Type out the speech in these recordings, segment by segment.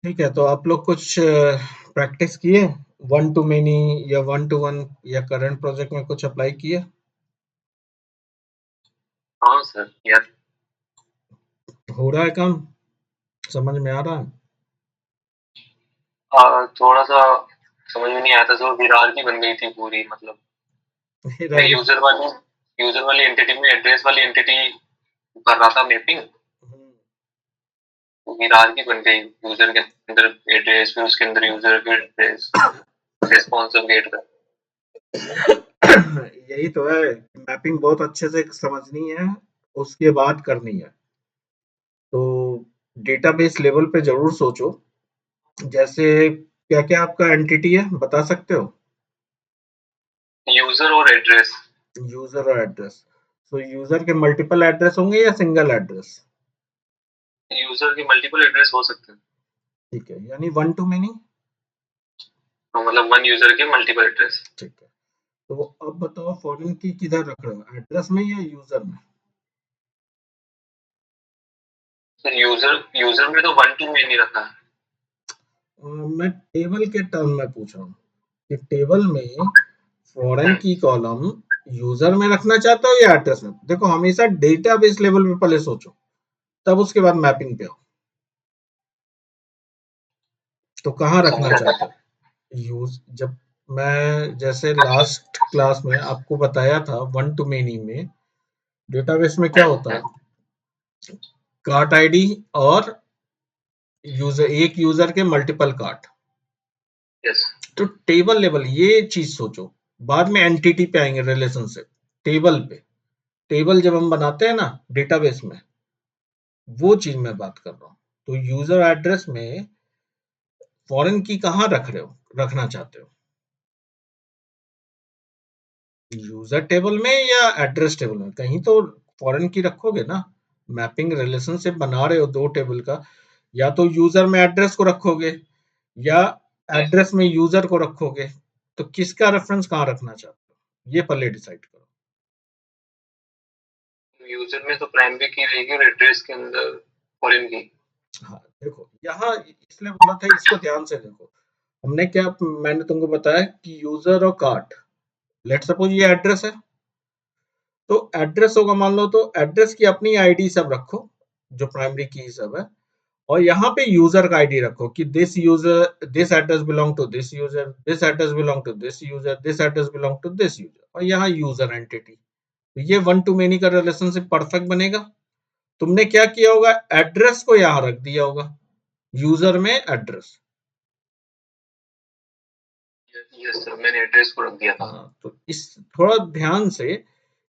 ठीक है, तो आप लोग कुछ प्रैक्टिस किए वन टू मेनी या वन टू वन या करंट प्रोजेक्ट में कुछ अप्लाई किए? हाँ सर, यार हो रहा है काम? समझ में आ रहा है? थोड़ा सा समझ में नहीं आया था, तो विरार की बन गई थी पूरी, मतलब मैं मेरा भी। यूजर वाली एंटिटी में एड्रेस वाली एंटिटी कर रहा था मैपिंग। हम्म, तो विरार की बन गई, यूजर के अंदर एड्रेस, फिर उसके अंदर यूजर फिर एड्रेस, रेस्पॉन्सिव गेट का। यही तो है, मैपिंग बहुत अच्छे से समझनी है, उसके बाद करनी है। तो डेटाबेस लेवल पे जरूर सोचो, जैसे क्या-क्या आपका एंटिटी है, बता सकते हो? यूजर और एड्रेस। यूजर और एड्रेस। तो यूजर के मल्टीपल एड्रेस होंगे या सिंगल एड्रेस? यूजर के मल्टीपल एड्रेस हो सकते हैं। ठीक है, यानी वन टू मेनी। तो मतलब वन यूजर के मल्टीपल एड्रेस। ठीक है, तो अब बताओ फॉरेन की किधर रख रहे हो, एड्रेस में या यूजर में? सर यूजर यूजर में तो वन टू में नहीं रखा है। मैं टेबल के टर्म में पूछ रहा हूँ कि टेबल में फॉरेन की कॉलम यूजर में रखना चाहते हो या एड्रेस में? देखो, हमेशा डेटाबेस लेवल पे पहले सोचो, तब उसके बाद मैपिंग पे आओ। तो कहाँ रखना समझा। चाहते हो? यूज जब मैं जैसे लास्ट क्लास में आपको बताया था, वन टू मेनी में डेटाबेस में क्या होता है, कार्ट आईडी और यूजर, एक यूजर के मल्टीपल कार्ट। यस। तो टेबल लेवल ये चीज सोचो, बाद में एंटिटी पे आएंगे, रिलेशनशिप टेबल पे। टेबल जब हम बनाते हैं ना डेटाबेस में, वो चीज मैं बात कर रहा हूँ। तो यूजर एड्रेस में फॉरेन की कहाँ रख रहे हो, रखना चाहते हो? यूजर टेबल में या एड्रेस टेबल में? कहीं तो फॉरेन की रखोगे ना। मैपिंग रिलेशनशिप बना रहे हो दो टेबल का, या तो यूजर में एड्रेस को रखोगे या एड्रेस में यूजर को रखोगे। तो किसका रेफरेंस कहाँ रखना चाहते हो, ये पहले डिसाइड करो। यूजर में तो प्राइमरी की रहेगी और एड्रेस के अंदर फॉरेन की। हाँ, देखो यहाँ इसलिए बोला था, इसको ध्यान से देखो। हमने क्या, मैंने तुमको बताया कि यूजर और कार्ट, लेट सपोज ये एड्रेस है, तो एड्रेस होगा मान लो, तो एड्रेस की अपनी आईडी सब रखो, जो प्राइमरी की सब है, और यहाँ पे यूजर का आईडी रखो कि this user, this address belong to this user, this address belong to this user, this address belong to this user, और यहाँ यूजर एंटिटी। तो ये वन टू मेनी का रिलेशनशिप परफेक्ट बनेगा। तुमने क्या किया होगा, एड्रेस को यहाँ रख दिया होगा, यूजर में एड्रेस। यस सर, मैंने एड्रेस को रख दिया था। हाँ, तो इस थोड़ा ध्यान से,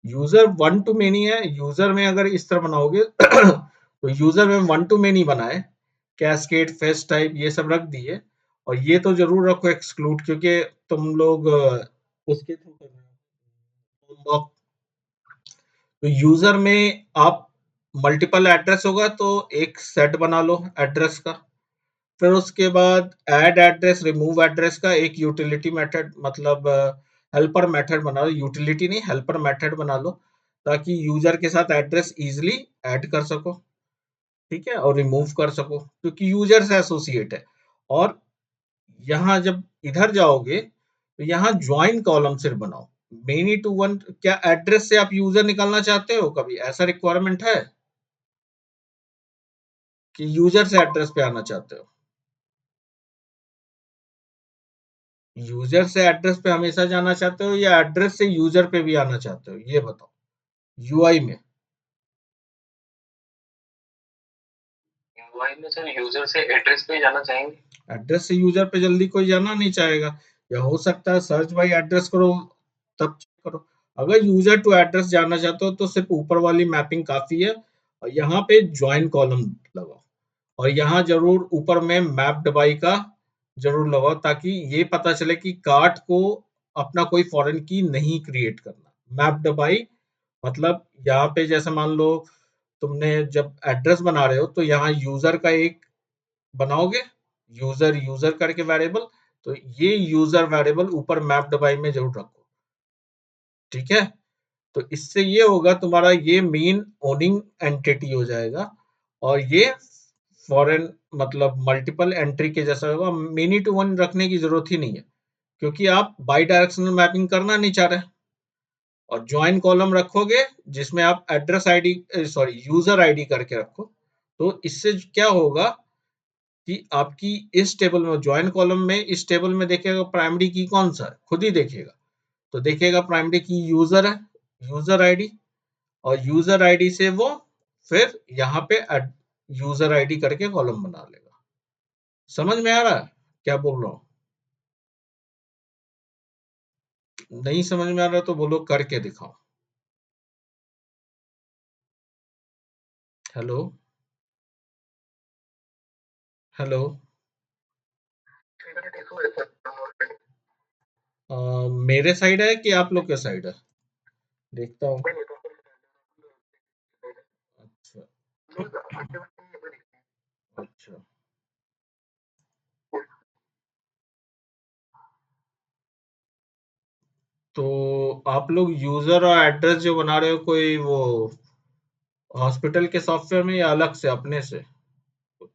यूजर वन टू मेनी है, यूजर में अगर इस तरह बनाओगे तो यूजर में वन टू मेनी बनाए, कैस्केड फेस टाइप ये सब रख दिए, और ये तो जरूर रखो एक्सक्लूड, क्योंकि तुम लोग उसके थ्रू कर रहे हो। तो यूजर में आप मल्टीपल एड्रेस होगा तो एक सेट बना लो एड्रेस का। फिर उसके बाद ऐड एड्रेस रिमूव एड्रेस का एक यूटिलिटी मेथड, मतलब हेल्पर मेथड बना लो, यूटिलिटी नहीं, हेल्पर मेथड बना लो, ताकि यूजर के साथ एड्रेस इजीली ऐड कर सको। ठीक है, और रिमूव कर सको, क्योंकि यूजर से एसोसिएट है। और यहाँ जब इधर जाओगे तो यहाँ ज्वाइन कॉलम सिर्फ बनाओ, मेनी टू वन। क्या एड्रेस से आप यूजर निकालना चाहते हो, कभी ऐसा रिक्वायरमेंट है कि यूजर से एड्रेस पे आना चाहते हो? यूजर से एड्रेस पे हमेशा जाना चाहते हो या एड्रेस से यूजर पे भी आना चाहते हो, ये बताओ। यूआई में, यूआई में सर यूजर से एड्रेस पे जाना चाहेंगे। एड्रेस से यूजर पे जल्दी कोई जाना नहीं चाहेगा, या हो सकता है सर्च बाय एड्रेस करो, तब चेक करो। अगर यूजर टू एड्रेस जाना चाहते हो तो सिर्फ ऊपर वाली मैपिंग काफी है, और यहाँ पे ज्वाइन कॉलम लगाओ, और यहाँ जरूर ऊपर में मैप्ड बाई का जरूर लगाओ, ताकि ये पता चले कि कार्ट को अपना कोई फॉरेन की नहीं क्रिएट करना। मैप्ड बाई मतलब यहाँ पे जैसे मान लो तुमने जब एड्रेस बना रहे हो तो यहाँ यूजर का एक बनाओगे, यूजर यूजर करके वेरिएबल, तो ये यूजर वेरिएबल ऊपर मैप्ड बाई में जरूर रखो। ठीक है, तो इससे ये होगा, तुम्हारा ये मेन ओनिंग एंटिटी हो जाएगा, और ये फॉरेन मतलब मल्टीपल एंट्री के जैसा होगा, मेनी टू वन रखने की जरूरत ही नहीं है, क्योंकि आप बाई डायरेक्शनल मैपिंग करना नहीं चाह रहे। और ज्वाइन कॉलम रखोगे जिसमें आप address ID sorry user ID करके रखो, तो इससे क्या होगा कि आपकी इस टेबल में ज्वाइन कॉलम में इस टेबल में देखेगा प्राइमरी की कौन सा है, खुद ही देखेगा। तो देखेगा प्राइमरी की यूजर है, यूजर आईडी, और यूजर आईडी से वो फिर यहाँ पे यूजर आईडी करके कॉलम बना लेगा। समझ में आ रहा है क्या बोल रहा हूँ? नहीं समझ में आ रहा तो बोलो करके दिखाओ। Hello hello. मेरे साइड है कि आप लोग के साइड है? देखता हूँ। अच्छा अच्छा। तो आप लोग यूजर और एड्रेस जो बना रहे हो, कोई वो हॉस्पिटल के सॉफ्टवेयर में या अलग से अपने से कुछ?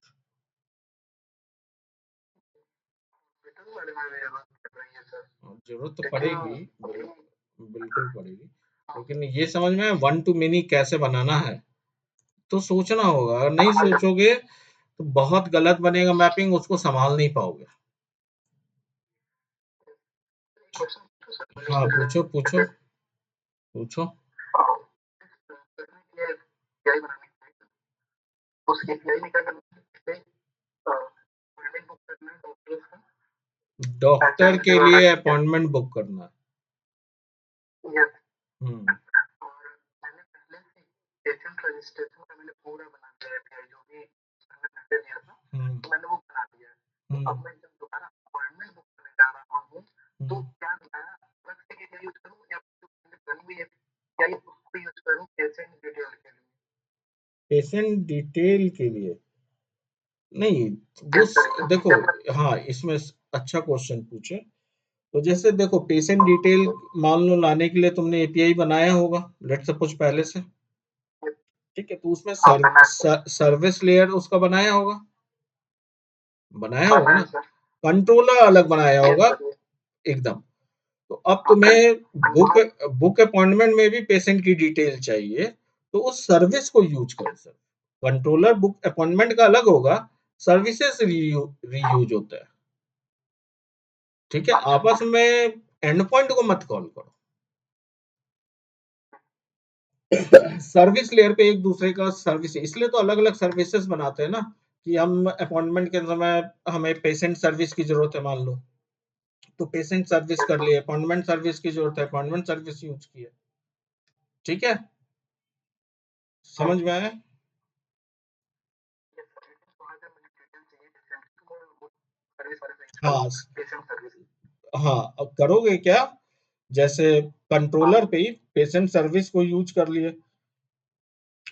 जरूरत तो पड़ेगी, बिल्कुल पड़ेगी, लेकिन ये समझ में वन टू मेनी कैसे बनाना है तो सोचना होगा। अगर नहीं सोचोगे तो बहुत गलत बनेगा मैपिंग, उसको संभाल नहीं पाओगे। हाँ पूछो पूछो पूछो। डॉक्टर के लिए अपॉइंटमेंट बुक करना है। हम्म हम्म हम्म हम्म। पेशेंट डिटेल के लिए नहीं, वो देखो, हाँ इसमें अच्छा क्वेश्चन पूछे। तो जैसे देखो पेशेंट डिटेल मान लो लाने के लिए तुमने एपीआई बनाया होगा, लेट सपोज पहले से, ठीक है, तो उसमें सर्विस लेयर उसका बनाया होगा ना, कंट्रोलर अलग बनाया होगा एकदम। तो अब तुम्हें बुक बुक अपॉइंटमेंट में भी पेशेंट की डिटेल चाहिए, तो उस सर्विस को यूज करो सर। कंट्रोलर बुक अपॉइंटमेंट का अलग होगा, सर्विसेज रीयूज होता है, ठीक है। आपस में एंड पॉइंट को मत कॉल करो। सर्विस लेयर पे एक दूसरे का सर्विस, इसलिए तो अलग अलग सर्विसेज बनाते हैं ना, कि हम अपॉइंटमेंट के समय हमें पेशेंट सर्विस की जरूरत है मान लो, तो पेशेंट सर्विस कर लिए, अपॉइंटमेंट सर्विस की जरूरत है, अपॉइंटमेंट सर्विस यूज की है, ठीक है। समझ में आया? हाँ हाँ। अब करोगे क्या, जैसे कंट्रोलर पे ही पेशेंट सर्विस को यूज कर लिए,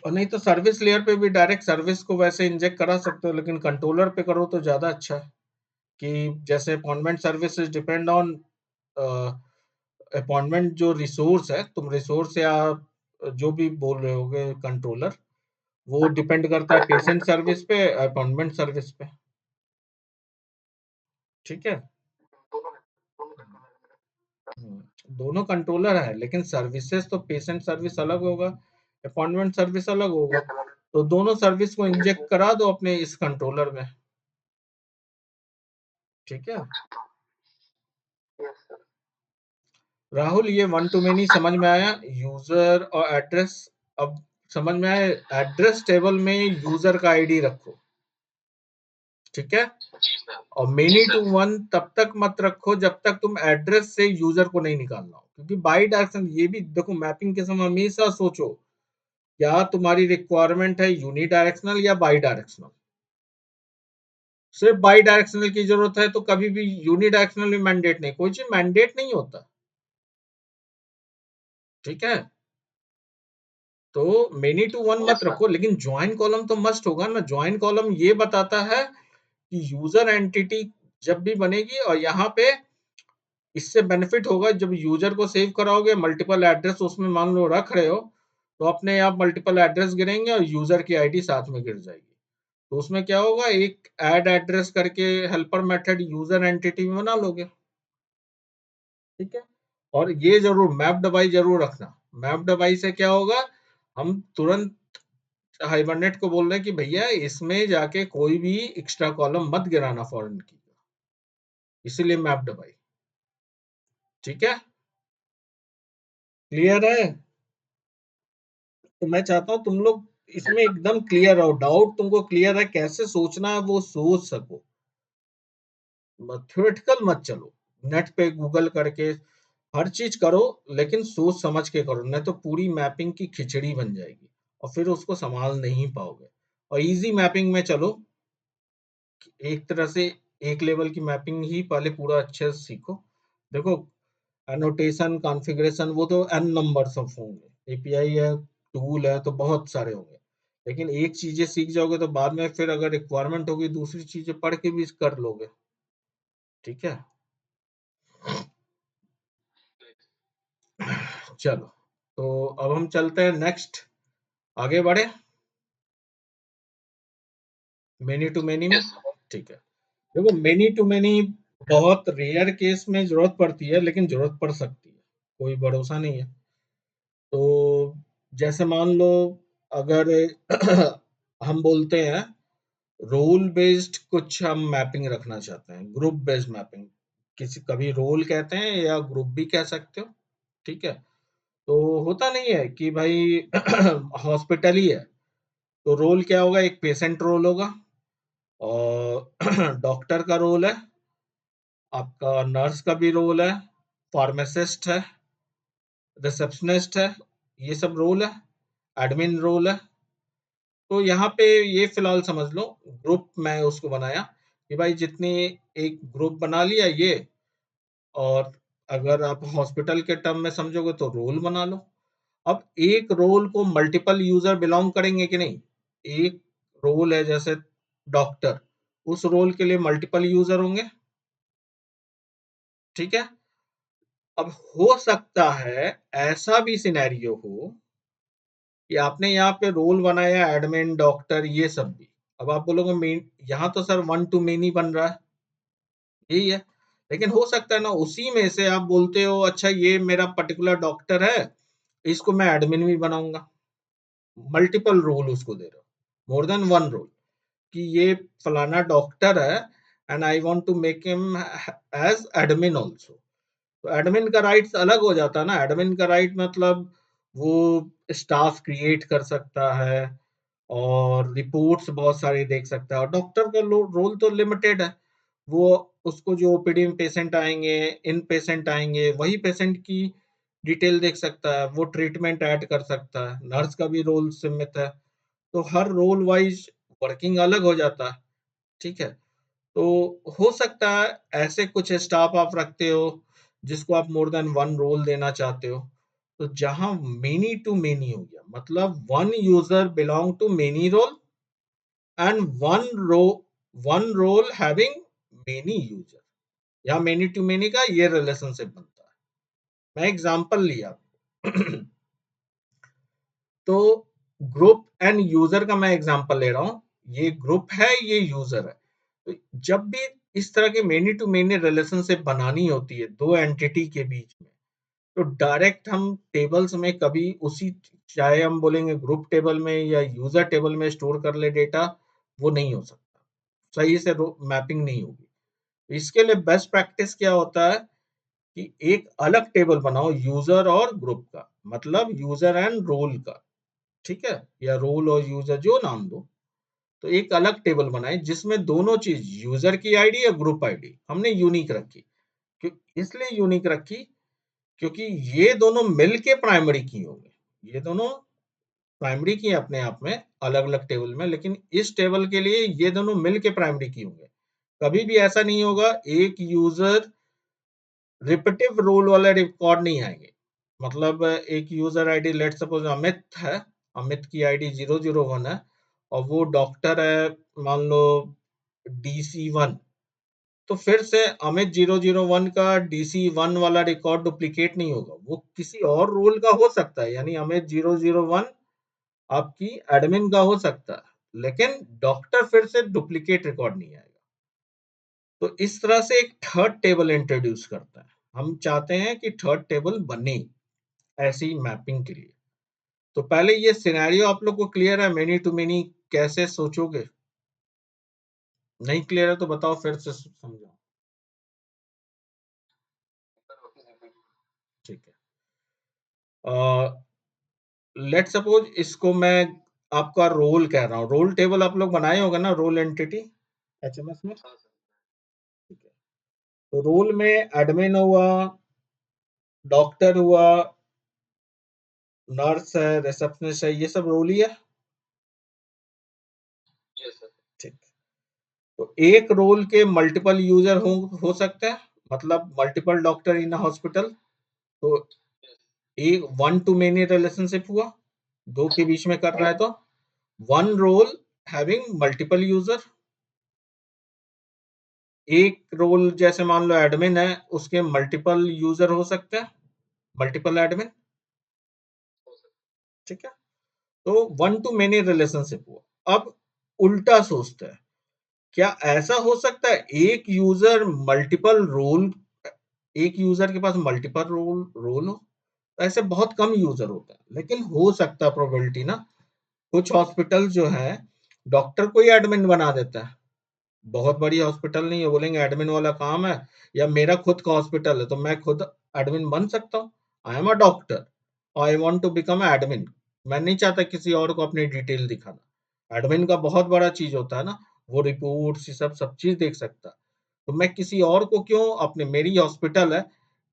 और नहीं तो सर्विस लेयर पे भी डायरेक्ट सर्विस को वैसे इंजेक्ट करा सकते हो, लेकिन कंट्रोलर पे करो तो ज्यादा अच्छा है। कि जैसे appointment services depend on appointment, जो रिसोर्स है, तुम रिसोर्स या जो भी बोल रहे होगे कंट्रोलर, वो डिपेंड करता है पेशेंट सर्विस पे, अपॉइंटमेंट सर्विस पे, ठीक है। दोनों कंट्रोलर है, लेकिन सर्विसेज तो पेशेंट सर्विस अलग होगा, अपॉइंटमेंट सर्विस अलग होगा, तो दोनों सर्विस को इंजेक्ट करा दो अपने इस कंट्रोलर में, ठीक है। राहुल ये वन टू मेनी समझ में आया, यूजर और एड्रेस। अब समझ में आया, एड्रेस टेबल में यूजर का आईडी रखो, ठीक है। और मेनी टू वन तब तक मत रखो जब तक तुम एड्रेस से यूजर को नहीं निकालना हो, क्योंकि बाई डायरेक्शन ये भी देखो, मैपिंग के समय हमेशा सोचो क्या तुम्हारी रिक्वायरमेंट है यूनी डायरेक्शनल या बाई डायरेक्शनल। सिर्फ बाई डायरेक्शनल की जरूरत है तो कभी भी यूनी डायरेक्शनल में मैंडेट नहीं, कोई चीज मैंडेट नहीं होता, ठीक है। तो मेनी टू वन मत रखो, लेकिन ज्वाइन कॉलम तो मस्ट होगा ना। ज्वाइन कॉलम ये बताता है कि यूजर एंटिटी जब भी बनेगी, और यहाँ पे इससे बेनिफिट होगा जब यूजर को सेव कराओगे, मल्टीपल एड्रेस उसमें मान लो रख रहे हो, तो अपने आप मल्टीपल एड्रेस गिरेंगे और यूजर की आईडी साथ में गिर जाएगी। तो उसमें क्या होगा, एक ऐड एड्रेस करके हेल्पर मेथड यूजर एंटिटी में बना लोगे, ठीक है। और ये जरूर मैप्ड बाई जरूर रखना। मैप्ड बाई से क्या होगा, हम तुरंत हाइबरनेट को बोल रहे हैं कि भैया इसमें जाके कोई भी एक्स्ट्रा कॉलम मत गिराना फॉरेन की, इसीलिए मैप्ड बाई, ठीक है, क्लियर है। तो मैं चाहता हूं तुम लोग इसमें एकदम क्लियर रहो, डाउट तुमको क्लियर है, कैसे सोचना है वो सोच सको, थ्योरेटिकल मत चलो, नेट पे गूगल करके हर चीज करो, लेकिन सोच समझ के करो, नहीं तो पूरी मैपिंग की खिचड़ी बन जाएगी और फिर उसको संभाल नहीं पाओगे। और इजी मैपिंग में चलो, एक तरह से एक लेवल की मैपिंग ही पहले पूरा अच्छे से सीखो। देखो, एनोटेशन कॉन्फ़िगरेशन वो तो एन नंबर्स ऑफ होंगे, एपीआई है, टूल है, तो बहुत सारे होंगे, लेकिन एक चीजें सीख जाओगे तो बाद में फिर अगर रिक्वायरमेंट होगी दूसरी चीजें पढ़ के भी कर लोगे, ठीक है। चलो, तो अब हम चलते हैं नेक्स्ट, आगे बढ़े मेनी टू मेनी में, यस सर। ठीक है। देखो, मेनी टू मेनी बहुत रेयर केस में जरूरत पड़ती है, लेकिन जरूरत पड़ सकती है, कोई भरोसा नहीं है। तो जैसे मान लो, अगर हम बोलते हैं रोल बेस्ड कुछ हम मैपिंग रखना चाहते हैं, ग्रुप बेस्ड मैपिंग, किसी कभी रोल कहते हैं या ग्रुप भी कह सकते हो, ठीक है। तो होता नहीं है कि भाई हॉस्पिटल ही है, तो रोल क्या होगा, एक पेशेंट रोल होगा, और डॉक्टर का रोल है, आपका नर्स का भी रोल है, फार्मासिस्ट है, रिसेप्शनिस्ट है, ये सब रोल है, एडमिन रोल है। तो यहाँ पे ये फिलहाल समझ लो, ग्रुप मैं उसको बनाया कि भाई जितनी, एक ग्रुप बना लिया ये, और अगर आप हॉस्पिटल के टर्म में समझोगे तो रोल बना लो। अब एक रोल को मल्टीपल यूजर बिलोंग करेंगे कि नहीं, एक रोल है जैसे डॉक्टर, उस रोल के लिए मल्टीपल यूजर होंगे, ठीक है। अब हो सकता है ऐसा भी सिनेरियो हो कि आपने यहाँ पे रोल बनाया एडमिन डॉक्टर ये सब भी, अब आप बोलोगे मेन, यहाँ तो सर वन टू मेनी बन रहा है, यही है, लेकिन हो सकता है ना उसी में से आप बोलते हो अच्छा ये मेरा पर्टिकुलर डॉक्टर है, इसको मैं एडमिन भी बनाऊंगा, मल्टीपल रोल उसको दे रहा हूँ, मोर देन वन रोल, कि ये फलाना डॉक्टर है and I want to make him as admin also. तो एडमिन का राइट्स अलग हो जाता है ना, एडमिन का राइट मतलब वो स्टाफ क्रिएट कर सकता है और रिपोर्ट्स बहुत सारी देख सकता है, और डॉक्टर का रोल तो लिमिटेड है, वो उसको जो ओपीडी में पेशेंट आएंगे, इन पेशेंट आएंगे, वही पेशेंट की डिटेल देख सकता है, वो ट्रीटमेंट ऐड कर सकता है, नर्स का भी रोल सीमित है, तो हर रोल वाइज वर्किंग अलग हो जाता है, ठीक है। तो हो सकता है ऐसे कुछ स्टाफ आप रखते हो जिसको आप मोर देन वन रोल देना चाहते हो, तो जहां मेनी टू मेनी हो गया, मतलब one user belong to many role and one role having many user, या मेनी टू मेनी का ये रिलेशनशिप बनता है। मैं एग्जांपल लिया तो ग्रुप एंड यूजर का मैं एग्जांपल ले रहा हूं, ये ग्रुप है ये यूजर है। तो जब भी इस तरह के मेनी टू मेनी रिलेशनशिप बनानी होती है दो एंटिटी के बीच में, तो डायरेक्ट हम टेबल्स में कभी उसी, चाहे हम बोलेंगे ग्रुप टेबल में या यूजर टेबल में स्टोर कर ले डेटा, वो नहीं हो सकता, सही से मैपिंग नहीं होगी। इसके लिए बेस्ट प्रैक्टिस क्या होता है कि एक अलग टेबल बनाओ यूजर और ग्रुप का, मतलब यूजर एंड रोल का, ठीक है, या रोल और यूजर जो नाम दो, तो एक अलग टेबल बनाए जिसमें दोनों चीज, यूजर की आईडी या ग्रुप आईडी हमने यूनिक रखी, क्यों इसलिए यूनिक रखी क्योंकि ये दोनों मिलके प्राइमरी की होंगे, ये दोनों प्राइमरी की अपने आप में अलग अलग टेबल में, लेकिन इस टेबल के लिए ये दोनों मिलके प्राइमरी की होंगे। कभी भी ऐसा नहीं होगा एक यूजर रिपीटिव रोल वाले रिकॉर्ड नहीं आएंगे, मतलब एक user ID let suppose Amit है, अमित की आईडी 001 है, और वो डॉक्टर है मान लो DC1, तो फिर से अमित 001 का DC1 वाला रिकॉर्ड डुप्लीकेट नहीं होगा, वो किसी और रोल का हो सकता है, यानी अमित 001 आपकी एडमिन का हो सकता है, लेकिन डॉक्टर फिर से डुप्लीकेट रिकॉर्ड नहीं आएगा। तो इस तरह से एक थर्ड टेबल इंट्रोड्यूस करता है। हम चाहते हैं कि थर्ड टेबल बने ऐसी मैपिंग के लिए। तो पहले ये सिनेरियो आप लोग को क्लियर है, मेनी टू मेनी कैसे सोचोगे? नहीं क्लियर है तो बताओ, फिर से समझाओ। ठीक है, लेट सपोज इसको मैं आपका रोल कह रहा हूँ। रोल टेबल आप लोग बनाए होगा ना, रोल एंटिटी एचएमएस में। ठीक है, तो रोल में एडमिन हुआ, डॉक्टर हुआ, नर्स है, रिसेप्शनिस्ट है, ये सब रोल ही है। ठीक, तो एक रोल के मल्टीपल यूजर हो सकते हैं, मतलब मल्टीपल डॉक्टर इन हॉस्पिटल। तो एक वन टू मेनी रिलेशनशिप हुआ, दो के बीच में कर रहा है तो one role having multiple user. एक रोल जैसे मान लो एडमिन है, उसके मल्टीपल यूजर हो सकते हैं, मल्टीपल एडमिन। ठीक है, तो वन टू मेनी रिलेशनशिप हुआ। अब उल्टा सोचते हैं, क्या ऐसा हो सकता है एक यूजर मल्टीपल रोल, एक यूजर के पास मल्टीपल रोल हो? ऐसे बहुत कम यूजर होता है, लेकिन हो सकता है प्रोबेबिलिटी ना। कुछ हॉस्पिटल जो है डॉक्टर को ही एडमिन बना देता है। बहुत बड़ी हॉस्पिटल नहीं है, बोलेंगे एडमिन वाला काम है, या मेरा खुद का हॉस्पिटल है तो मैं खुद एडमिन बन सकता हूँ। I am a doctor, I want to become admin. मैं नहीं चाहता किसी और को अपनी डिटेल दिखाना। एडमिन का बहुत बड़ा चीज होता है ना, वो रिपोर्ट्स ये सब चीज देख सकता है। तो मैं किसी और को क्यों अपने, मेरी हॉस्पिटल है,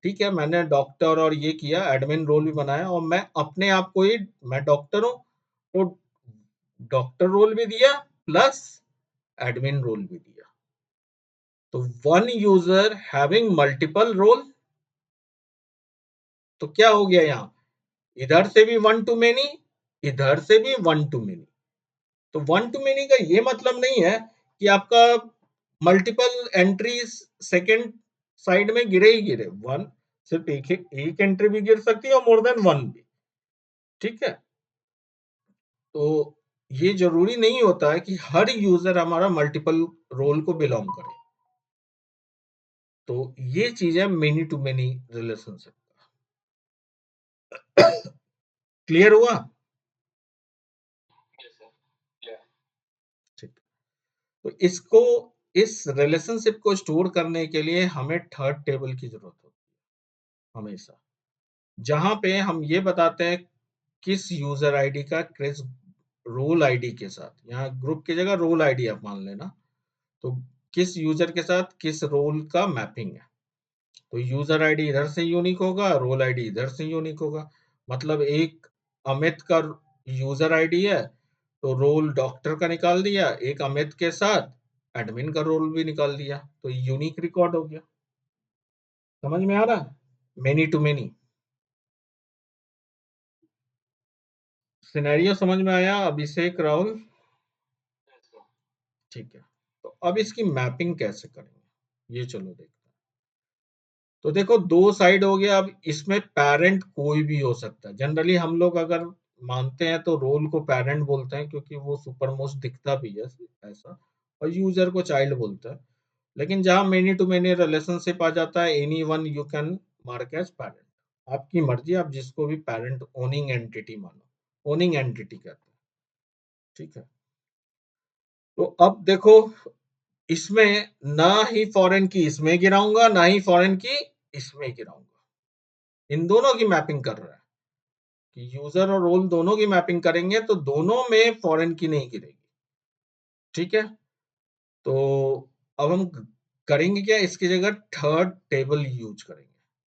ठीक है, मैंने डॉक्टर और ये किया, एडमिन रोल भी बनाया, और मैं अपने आप को ही, मैं डॉक्टर हूँ तो डॉक्टर रोल भी दिया प्लस एडमिन रोल भी दिया। तो one user having multiple role. तो क्या हो गया यहाँ, इधर से भी वन टू मेनी, इधर से भी वन टू मेनी। तो वन टू मेनी का ये मतलब नहीं है कि आपका मल्टीपल एंट्रीज सेकंड साइड में गिरे ही गिरे। वन, सिर्फ एक एंट्री भी गिर सकती है और मोर देन वन भी। ठीक है, तो ये जरूरी नहीं होता है कि हर यूजर हमारा मल्टीपल रोल को बिलोंग करे। तो ये चीज है many to many relationship. Clear हुआ? ठीक, तो इसको, इस रिलेशनशिप को स्टोर करने के लिए हमें थर्ड टेबल की जरूरत होती है हमेशा, जहां पे हम ये बताते हैं किस यूजर आईडी का किस रोल आईडी के साथ, यहाँ ग्रुप की जगह रोल आईडी आप मान लेना, तो किस यूजर के साथ किस रोल का मैपिंग है। तो यूजर आईडी इधर से यूनिक होगा, रोल आईडी इधर से यूनिक होगा। मतलब एक अमित का यूजर आईडी है, तो रोल डॉक्टर का निकाल दिया, एक अमित के साथ एडमिन का रोल भी निकाल दिया, तो यूनिक रिकॉर्ड हो गया। समझ में आ रहा है? मेनी टू मेनी सिनेरियो समझ में आया अभिषेक, राहुल? ठीक है, तो अब इसकी मैपिंग कैसे करेंगे, ये चलो देखते हैं। तो देखो, दो साइड हो गया। अब इसमें पेरेंट कोई भी हो सकता है। जनरली हम लोग अगर मानते हैं तो रोल को पेरेंट बोलते हैं, क्योंकि वो सुपर मोस्ट दिखता भी है ऐसा, और यूजर को चाइल्ड बोलता है। लेकिन जहां मेनी टू मेनी रिलेशनशिप आ जाता है, any one you can mark as parent. आपकी मर्जी, आप जिसको भी पेरेंट ओनिंग एंटिटी मानो, ओनिंग एंटिटी कहते हैं। ठीक है, तो अब देखो, इसमें ना ही फॉरेन की इसमें गिराऊंगा, ना ही फॉरेन की इसमें गिराऊंगा। इन दोनों की मैपिंग कर रहा है कि यूजर और रोल दोनों की मैपिंग करेंगे, तो दोनों में फॉरेन की नहीं गिरेगी। ठीक है, तो अब हम करेंगे क्या, इसकी जगह थर्ड टेबल यूज करेंगे।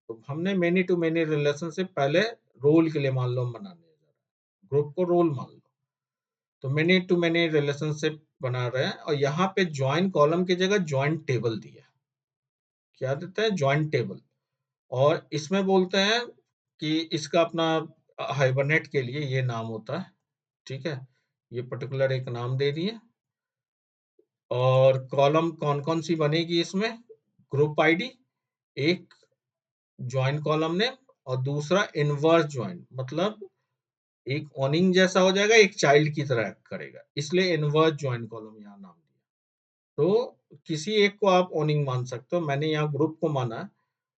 तो हमने मेनी टू मेनी रिलेशनशिप पहले रोल के लिए मान लो हम बनाने जा रहे हैं, ग्रुप को रोल मान लो। तो मेनी टू मेनी रिलेशनशिप बना रहे हैं, और यहाँ पे ज्वाइन कॉलम की जगह ज्वाइन टेबल दिया। क्या देता है, ज्वाइन टेबल। और इसमें बोलते हैं कि इसका अपना हाइबरनेट के लिए ये नाम होता है। ठीक है, ये पर्टिकुलर एक नाम दे दिए। और कॉलम कौन कौन सी बनेगी इसमें, ग्रुप आईडी, एक ज्वाइन कॉलम नेम, और दूसरा इनवर्स ज्वाइन, मतलब एक ऑनिंग जैसा हो जाएगा, एक चाइल्ड की तरह एक्ट करेगा, इसलिए इनवर्स ज्वाइन कॉलम यहाँ नाम दिया। तो किसी एक को आप ऑनिंग मान सकते हो, मैंने यहाँ ग्रुप को माना है,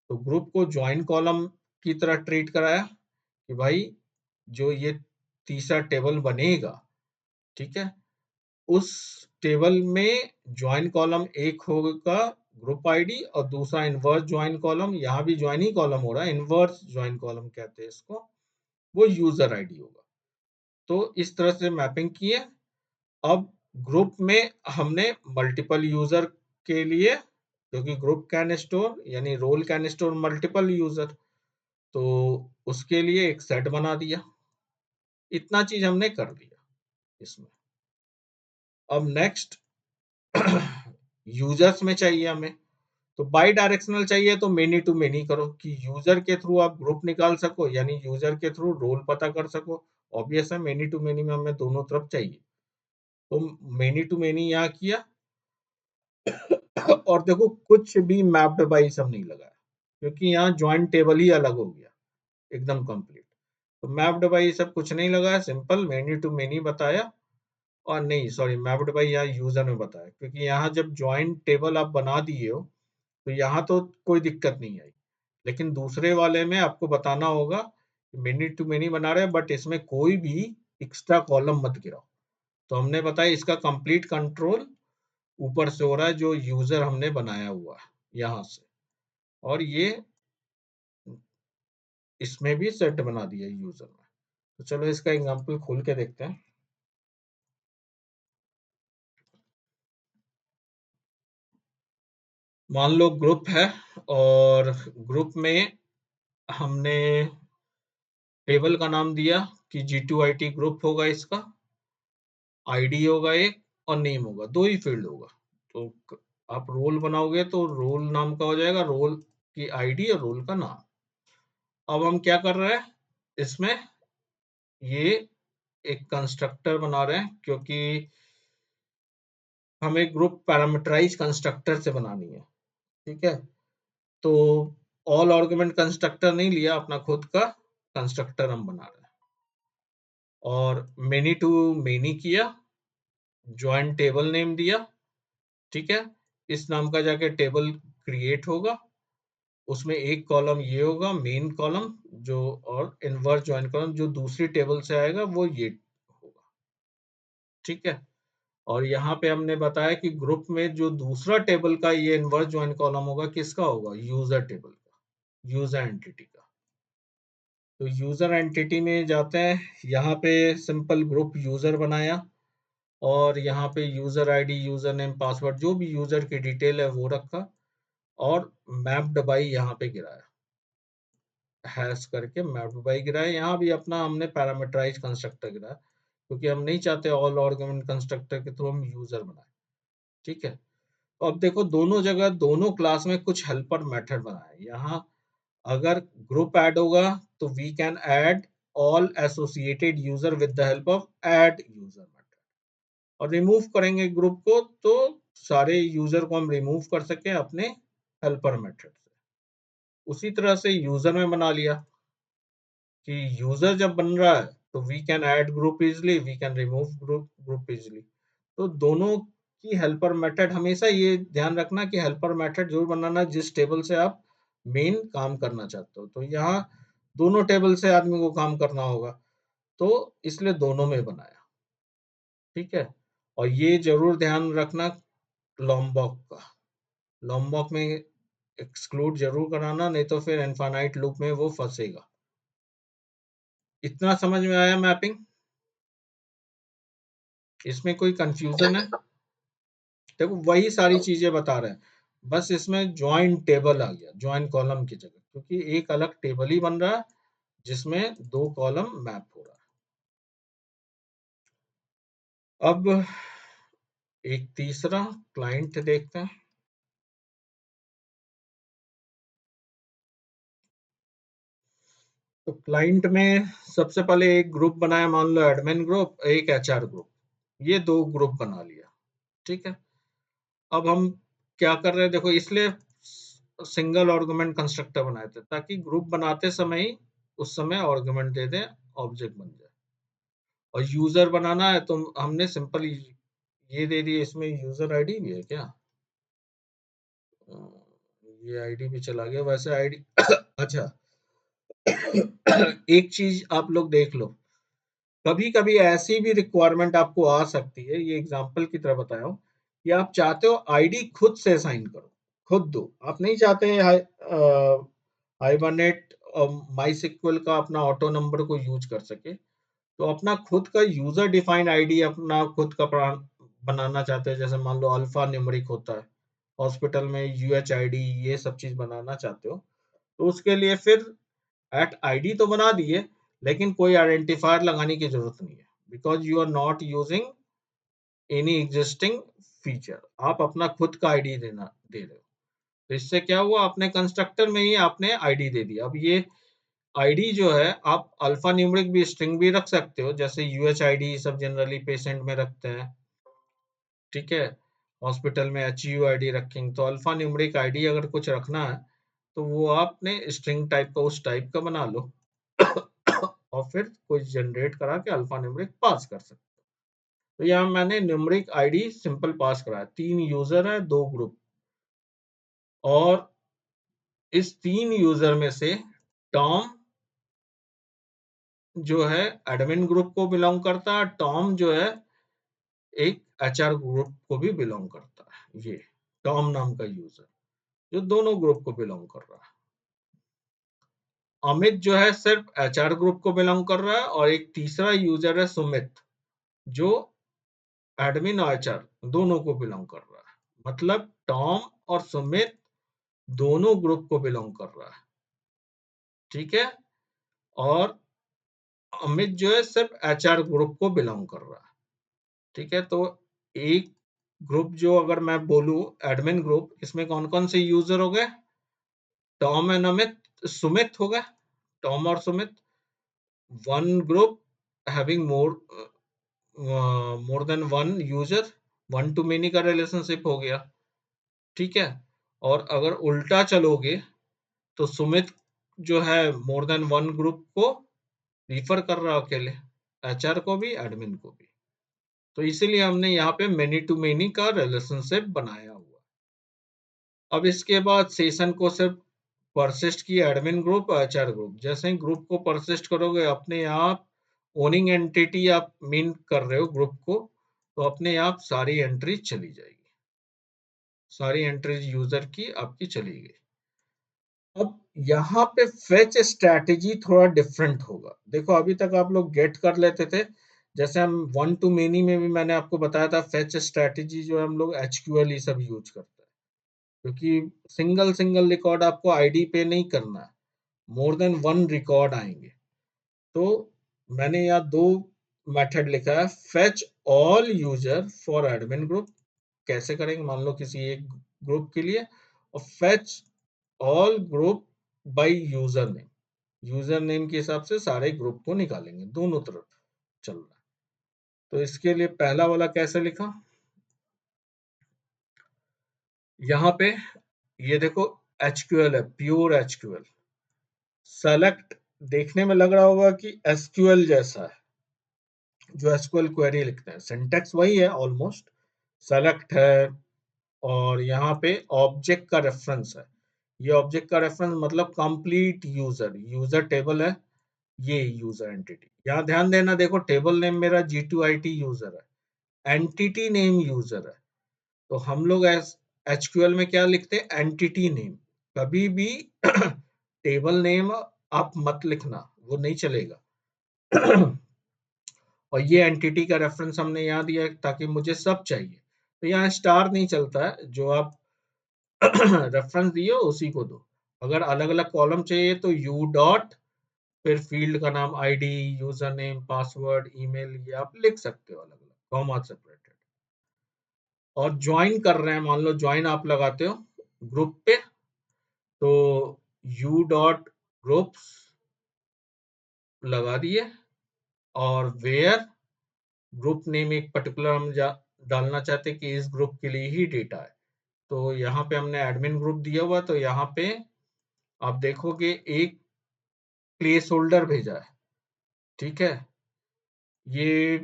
तो ग्रुप को ज्वाइन कॉलम की तरह ट्रीट कराया कि भाई जो ये तीसरा टेबल बनेगा, ठीक है, उस टेबल में ज्वाइन कॉलम एक होगा ग्रुप आईडी और दूसरा इनवर्स ज्वाइन कॉलम, यहाँ भी ज्वाइन ही कॉलम हो रहा है, इनवर्स ज्वाइन कॉलम कहते हैं इसको, वो यूजर आईडी होगा। तो इस तरह से मैपिंग किए। अब ग्रुप में हमने मल्टीपल यूजर के लिए, क्योंकि ग्रुप कैन स्टोर यानी role can store multiple user, तो उसके लिए एक सेट बना दिया। इतना चीज हमने कर दिया इसमें। अब नेक्स्ट यूजर्स में चाहिए हमें, तो बाई डायरेक्शनल चाहिए तो मेनी टू मेनी करो कि यूजर के थ्रू आप ग्रुप निकाल सको, यानी यूजर के थ्रू रोल पता कर सको। ऑब्वियस है मेनी टू मेनी में हमें दोनों तरफ चाहिए, तो मेनी टू मेनी यहाँ किया। और देखो कुछ भी मैप्ड बाई सब नहीं लगाया, क्योंकि यहाँ ज्वाइंट टेबल ही अलग हो गया एकदम कंप्लीट। तो मैप्ड बाई सब कुछ नहीं लगाया, सिंपल मेनी टू मेनी बताया। और नहीं सॉरी, मैप्ड बाई यहाँ यूजर में बताया, क्योंकि यहाँ जब ज्वाइंट टेबल आप बना दिए हो तो यहाँ तो कोई दिक्कत नहीं आई, लेकिन दूसरे वाले में आपको बताना होगा मेनी टू मेनी बना रहे हैं बट इसमें कोई भी एक्स्ट्रा कॉलम मत गिराओ। तो हमने बताया इसका कंप्लीट कंट्रोल ऊपर से हो रहा है, जो यूजर हमने बनाया हुआ है यहाँ से, और ये इसमें भी सेट बना दिया यूजर में। तो चलो इसका एग्जांपल खोल के देखते हैं। मान लो ग्रुप है और ग्रुप में हमने टेबल का नाम दिया कि G2IT ग्रुप होगा, इसका आईडी होगा एक और नेम होगा, दो ही फील्ड होगा। तो आप रोल बनाओगे तो रोल नाम का हो जाएगा, रोल की आईडी और रोल का नाम। अब हम क्या कर रहे हैं इसमें, ये एक कंस्ट्रक्टर बना रहे हैं, क्योंकि हमें ग्रुप पैरामीटराइज कंस्ट्रक्टर से बनानी है, ठीक है। तो ऑल आर्गुमेंट कंस्ट्रक्टर नहीं लिया, अपना खुद का कंस्ट्रक्टर हम बना रहे हैं। और मेनी टू मेनी किया, ज्वाइन टेबल नेम दिया, ठीक है। इस नाम का जाके टेबल क्रिएट होगा, उसमें एक कॉलम ये होगा मेन कॉलम जो, और इनवर्स ज्वाइन कॉलम जो दूसरी टेबल से आएगा वो ये होगा, ठीक है। और यहाँ पे हमने बताया कि ग्रुप में जो दूसरा टेबल का ये इनवर्स ज्वाइन कॉलम होगा, किसका होगा, यूजर टेबल का, यूजर एंटिटी का। तो यूजर एंटिटी में जाते हैं, यहाँ पे सिंपल ग्रुप यूजर बनाया और यहाँ पे user ID user name password जो भी यूजर की डिटेल है वो रखा, और मैप्ड बाई यहाँ पे गिराया, हैश करके मैप्ड बाई गिराया। यहाँ भी अपना हमने पैरामीटराइज कंस्ट्रक्टर गिराया, क्योंकि हम नहीं चाहते ऑल आर्गुमेंट कंस्ट्रक्टर के थ्रू हम यूजर बनाए, ठीक है। अब देखो दोनों जगह दोनों क्लास में कुछ हेल्पर मेथड बनाए। यहाँ अगर ग्रुप ऐड होगा तो we can add all associated user with the help of add user method, और रिमूव करेंगे ग्रुप को तो सारे यूजर को हम रिमूव कर सके अपने हेल्पर मेथड से। उसी तरह से यूजर में बना लिया कि यूजर जब बन रहा है तो we can add group easily, we can remove group easily. तो दोनों की हेल्पर मेथड, हमेशा ये ध्यान रखना कि हेल्पर मेथड जरूर बनाना जिस टेबल से आप मेन काम करना चाहते हो। तो यहाँ दोनों टेबल से आदमी को काम करना होगा, तो इसलिए दोनों में बनाया, ठीक है। और ये जरूर ध्यान रखना लॉम्बॉक का, लॉम्बॉक में एक्सक्लूड जरूर कराना, नहीं तो फिर इनफाइनाइट लूप में वो फंसेगा। इतना समझ में आया मैपिंग? इसमें कोई कंफ्यूजन है? देखो वही सारी चीजें बता रहे हैं, बस इसमें ज्वाइन टेबल आ गया ज्वाइन कॉलम की जगह, क्योंकि एक अलग टेबल ही बन रहा है जिसमें दो कॉलम मैप हो रहा है। अब एक तीसरा क्लाइंट देखते हैं। तो क्लाइंट में सबसे पहले एक ग्रुप बनाया, मान लो एडमिन ग्रुप, एक एचआर ग्रुप, ये दो ग्रुप बना लिया, ठीक है। अब हम क्या कर रहे हैं, देखो इसलिए सिंगल आर्गुमेंट कंस्ट्रक्टर बनाए थे ताकि ग्रुप बनाते समय ही उस समय आर्गुमेंट दे दें, ऑब्जेक्ट बन जाए। और यूजर बनाना है तो हमने सिंपल ये दे दिए, इसमें यूजर आईडी भी है क्या? ये आईडी भी चला गया वैसे आईडी। अच्छा, एक चीज आप लोग देख लो, कभी कभी ऐसी भी रिक्वायरमेंट आपको आ सकती है, ये एग्जांपल की तरह बताया हूँ, कि आप चाहते हो आईडी खुद से साइन करो, खुद दो, आप नहीं चाहते हाइबरनेट और माई सिक्वल का अपना ऑटो नंबर को यूज कर सके, तो अपना खुद का यूजर डिफाइंड आईडी अपना खुद का बनाना चाहते हैं, जैसे मान लो अल्फा न्यूमेरिक होता है, हॉस्पिटल में यूएच आईडी, ये सब चीज बनाना चाहते हो, तो उसके लिए फिर एट आईडी तो बना दिए, लेकिन कोई आइडेंटिफायर लगाने की जरूरत नहीं है, because you are not using any existing feature, आप अपना खुद का आईडी दे रहे हो। तो इससे क्या हुआ, अपने कंस्ट्रक्टर में ही आपने आईडी दे दिया। अब ये आईडी जो है, आप अल्फा न्यूमेरिक भी स्ट्रिंग भी रख सकते हो, जैसे यूएच आईडी सब जनरली पेशेंट में रखते हैं, ठीक है, हॉस्पिटल में एचयू आईडी रखेंगे, तो अल्फा न्यूमेरिक आईडी अगर कुछ रखना है तो वो आपने स्ट्रिंग टाइप का उस टाइप का बना लो और फिर कोई जनरेट करा के अल्फा न्यूमेरिक पास कर सकते। तो यहाँ मैंने न्यूमेरिक आईडी सिंपल पास कराया, 3 यूजर है 2 ग्रुप, और इस 3 यूजर में से टॉम जो है एडमिन ग्रुप को बिलोंग करता है, टॉम जो है एक एचआर ग्रुप को भी बिलोंग करता है, ये टॉम नाम का यूजर जो दोनों ग्रुप को बिलोंग कर रहा है। अमित जो है सिर्फ एचआर ग्रुप को बिलोंग कर रहा है, और एक तीसरा यूजर है सुमित जो एडमिन और एचआर दोनों को बिलोंग कर रहा है, मतलब टॉम और सुमित दोनों ग्रुप को बिलोंग कर रहा है, ठीक है, और अमित जो है सिर्फ एचआर ग्रुप को बिलोंग कर रहा है, ठीक है। तो एक ग्रुप जो अगर मैं बोलूं एडमिन ग्रुप, इसमें कौन कौन से यूजर हो गए, टॉम एंड अमित, सुमित हो गए, टॉम और Sumit, one group having more than one user, one to many का रिलेशनशिप हो गया, ठीक है। और अगर उल्टा चलोगे तो सुमित जो है मोर देन वन ग्रुप को रिफर कर रहा है अकेले, एचआर को भी एडमिन को भी, तो इसीलिए हमने यहाँ पे मेनी टू मेनी का रिलेशनशिप बनाया हुआ। अब इसके बाद सेशन को सिर्फ परसिस्ट की एडमिन ग्रुप और एचआर ग्रुप, जैसे ही ग्रुप को परसिस्ट करोगे अपने आप ओनिंग एंटिटी आप मीन कर रहे हो ग्रुप को, तो अपने आप सारी एंट्री चली जाएगी, सारी एंट्रीज यूजर की आपकी चली गई। अब यहाँ पे फेच स्ट्रैटेजी थोड़ा डिफरेंट होगा, देखो अभी तक आप लोग गेट कर लेते थे, जैसे हम वन टू मेनी में भी मैंने आपको बताया था फेच स्ट्रैटेजी जो है हम लोग एचक्यूएल ये सब यूज करते हैं, क्योंकि सिंगल सिंगल रिकॉर्ड आपको आईडी पे नहीं करना है, मोर देन वन रिकॉर्ड आएंगे। तो मैंने यहाँ दो मेथड लिखा है, fetch all user for admin group, कैसे करेंगे, मान लो किसी एक ग्रुप के लिए, और fetch all group by user name, user name के हिसाब से सारे ग्रुप को निकालेंगे, दोनों तरफ चल रहा है। तो इसके लिए पहला वाला कैसे लिखा, यहाँ पे ये देखो एचक्यूएल है, प्योर एचक्यूएल, सेलेक्ट देखने में लग रहा होगा कि एसक्यूएल जैसा है, जो एसक्यूएल क्वेरी लिखते हैं, सिंटेक्स वही है ऑलमोस्ट, सेलेक्ट है, और यहाँ पे ऑब्जेक्ट का रेफरेंस है, ये ऑब्जेक्ट का रेफरेंस मतलब कंप्लीट यूजर, यूजर टेबल है, ये यूजर एंटिटी, यहाँ ध्यान देना, देखो टेबल नेम मेरा G2IT यूजर है, एंटिटी नेम यूजर है, तो हम लोग एचक्यूएल में क्या लिखते हैं, एंटिटी नेम, कभी भी टेबल नेम आप मत लिखना, वो नहीं चलेगा। और ये एंटिटी का रेफरेंस हमने यहाँ दिया ताकि मुझे सब चाहिए, तो यहाँ स्टार नहीं चलता है, जो आप रेफरेंस दिए उसी को दो, अगर अलग अलग कॉलम चाहिए तो यू डॉट, फिर फील्ड का नाम ID, user name, password, email, ये आप लिख सकते हो अलग अलग कॉमा सेपरेटेड। और ज्वाइन कर रहे हैं, मान लो ज्वाइन आप लगाते हो ग्रुप पे, तो यू डॉट ग्रुप्स लगा दिए, और वेयर ग्रुप नेम एक पर्टिकुलर हम डालना चाहते हैं कि इस ग्रुप के लिए ही डेटा है, तो यहाँ पे हमने एडमिन ग्रुप दिया हुआ, तो यहाँ पे आप देखोगे एक प्लेस होल्डर भेजा है, ठीक है, ये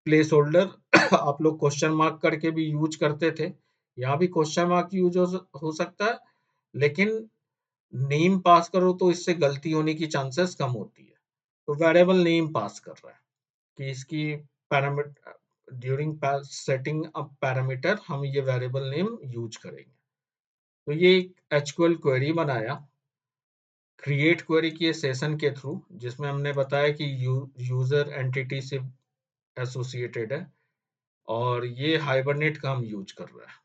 प्लेस होल्डर आप लोग क्वेश्चन मार्क करके भी यूज करते थे, यहाँ भी क्वेश्चन मार्क यूज हो सकता है, लेकिन नेम पास करो तो इससे गलती होने की चांसेस कम होती है। तो वेरिएबल नेम पास कर रहा है कि इसकी पैरामीटर ड्यूरिंग सेटिंग अ पैरामीटर हम ये वेरिएबल नेम यूज करेंगे। तो ये एक एचक्यूएल क्वेरी बनाया, क्रिएट क्वेरी किए सेशन के थ्रू, जिसमें हमने बताया कि यूजर एंटिटी से एसोसिएटेड है और ये हाइबरनेट का हम यूज कर रहा है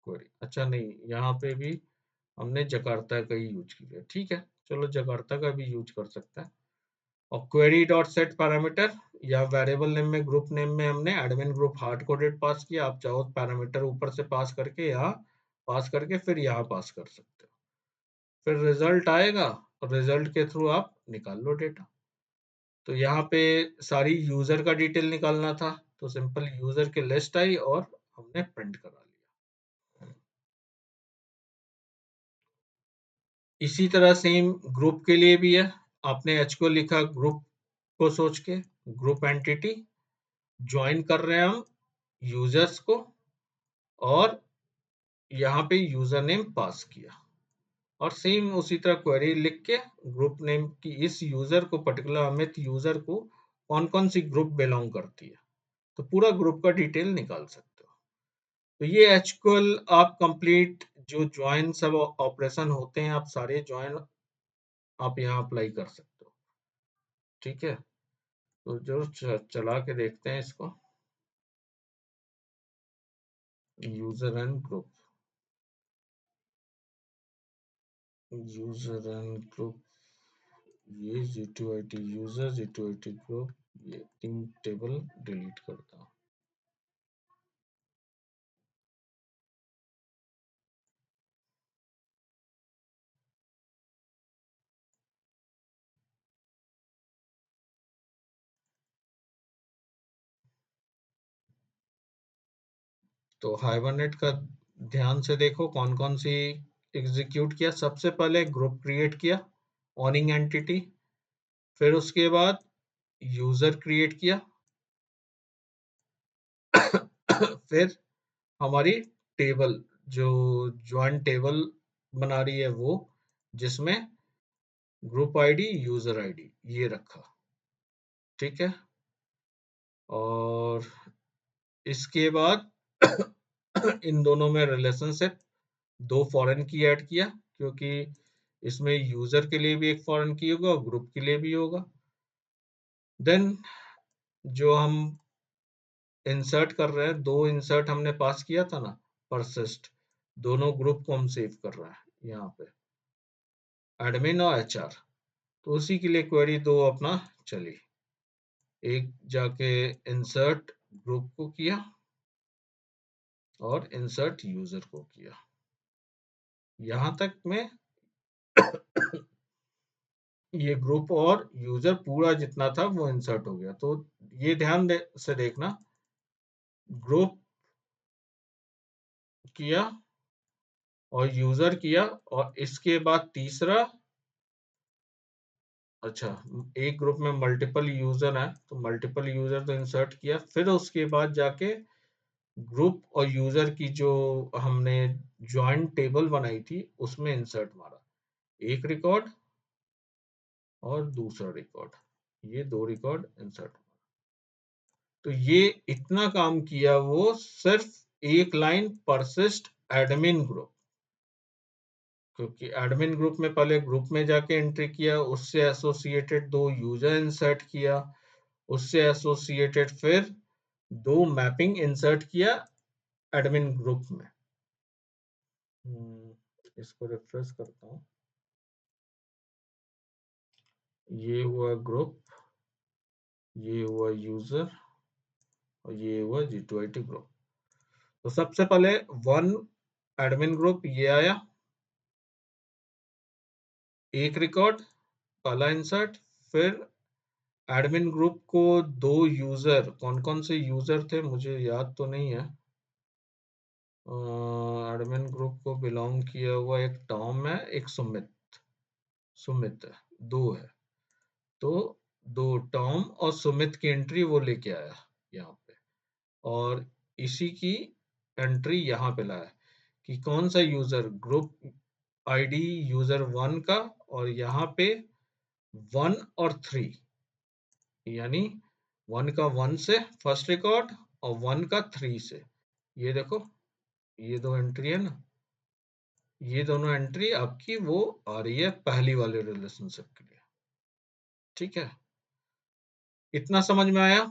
क्वेरी। अच्छा नहीं, यहाँ पे भी हमने जकार्ता का ही यूज किया, ठीक है, चलो जकार्ता का भी यूज कर सकता है। और क्वेरी डॉट सेट पैरामीटर या वेरिएबल नेम में ग्रुप नेम में हमने एडमिन ग्रुप हार्ड कोडेड पास किया, आप चाहो पैरामीटर ऊपर से पास करके यहाँ पास करके फिर यहाँ पास कर सकते हो, फिर रिजल्ट आएगा और रिजल्ट के थ्रू आप निकाल लो डेटा। तो यहाँ पे सारी यूजर का डिटेल निकालना था, तो सिंपल यूजर की लिस्ट आई और हमने प्रिंट करा लिया। इसी तरह सेम ग्रुप के लिए भी है, आपने एच को लिखा ग्रुप को सोच के, ग्रुप एंटिटी ज्वाइन कर रहे हैं हम यूजर्स को और यहाँ पे यूजर नेम पास किया और सेम उसी तरह क्वेरी लिख के ग्रुप नेम की इस यूजर को पर्टिकुलर अमित यूजर को कौन कौन सी ग्रुप बिलोंग करती है, तो पूरा ग्रुप का डिटेल निकाल सकते हो। तो ये एचक्यूएल आप कंप्लीट जो ज्वाइन सब ऑपरेशन होते हैं आप सारे ज्वाइन आप यहाँ अप्लाई कर सकते हो, ठीक है। तो जो चला के देखते हैं इसको, user and group, user and group, ये G2IT यूजर G2IT ग्रुप, ये तीन टेबल डिलीट करता हूँ। तो हाइबरनेट का ध्यान से देखो कौन कौन सी एग्जीक्यूट किया। सबसे पहले ग्रुप क्रिएट किया ऑनिंग एंटिटी, फिर उसके बाद यूजर क्रिएट किया फिर हमारी टेबल जो ज्वाइन टेबल बना रही है वो, जिसमें ग्रुप आईडी यूजर आईडी ये रखा, ठीक है। और इसके बाद इन दोनों में रिलेशनशिप दो फॉरेन की ऐड किया, क्योंकि इसमें यूजर के लिए भी एक फॉरेन की होगा और ग्रुप के लिए भी होगा। देन जो हम इंसर्ट कर रहे हैं, दो इंसर्ट हमने पास किया था ना, परसिस्ट, दोनों ग्रुप को हम सेव कर रहे हैं यहाँ पे, एडमिन और एचआर। तो उसी के लिए क्वेरी दो अपना चली, एक जाके इंसर्ट ग्रुप को किया और इंसर्ट यूजर को किया। यहाँ तक में ये ग्रुप और यूजर पूरा जितना था वो इंसर्ट हो गया। तो ये ध्यान से देखना, ग्रुप किया और यूजर किया और इसके बाद तीसरा, अच्छा एक ग्रुप में मल्टीपल यूजर है तो मल्टीपल यूजर तो इंसर्ट किया, फिर उसके बाद जाके ग्रुप और यूजर की जो हमने ज्वाइंट टेबल बनाई थी उसमें इंसर्ट मारा, एक रिकॉर्ड और दूसरा रिकॉर्ड, ये दो रिकॉर्ड इंसर्ट। तो ये इतना काम किया वो सिर्फ एक लाइन परसिस्ट एडमिन ग्रुप, क्योंकि एडमिन ग्रुप में पहले ग्रुप में जाके एंट्री किया, उससे एसोसिएटेड दो यूजर इंसर्ट किया, उससे एसोसिएटेड फिर दो मैपिंग इंसर्ट किया एडमिन ग्रुप में। इसको रिफ्रेश करता हूँ, ये हुआ ग्रुप, ये हुआ यूजर और ये हुआ G2IT ग्रुप। तो सबसे पहले वन एडमिन ग्रुप ये आया, एक रिकॉर्ड पहला इंसर्ट, फिर एडमिन ग्रुप को दो यूजर, कौन कौन से यूजर थे मुझे याद तो नहीं है, एडमिन ग्रुप को बिलोंग किया हुआ एक टॉम है, एक सुमित, सुमित है, दो है। तो दो टॉम और सुमित की एंट्री वो लेके आया यहाँ पे, और इसी की एंट्री यहाँ पे लाया कि कौन सा यूजर, ग्रुप आईडी यूजर 1 का, और यहाँ पे 1 और 3, यानी 1 का 1 से फर्स्ट रिकॉर्ड और 1 का 3 से। ये देखो, ये दो एंट्री है ना, ये दोनों एंट्री आपकी वो आ रही है पहली वाले रिलेशनशिप के लिए। ठीक है, इतना समझ में आया?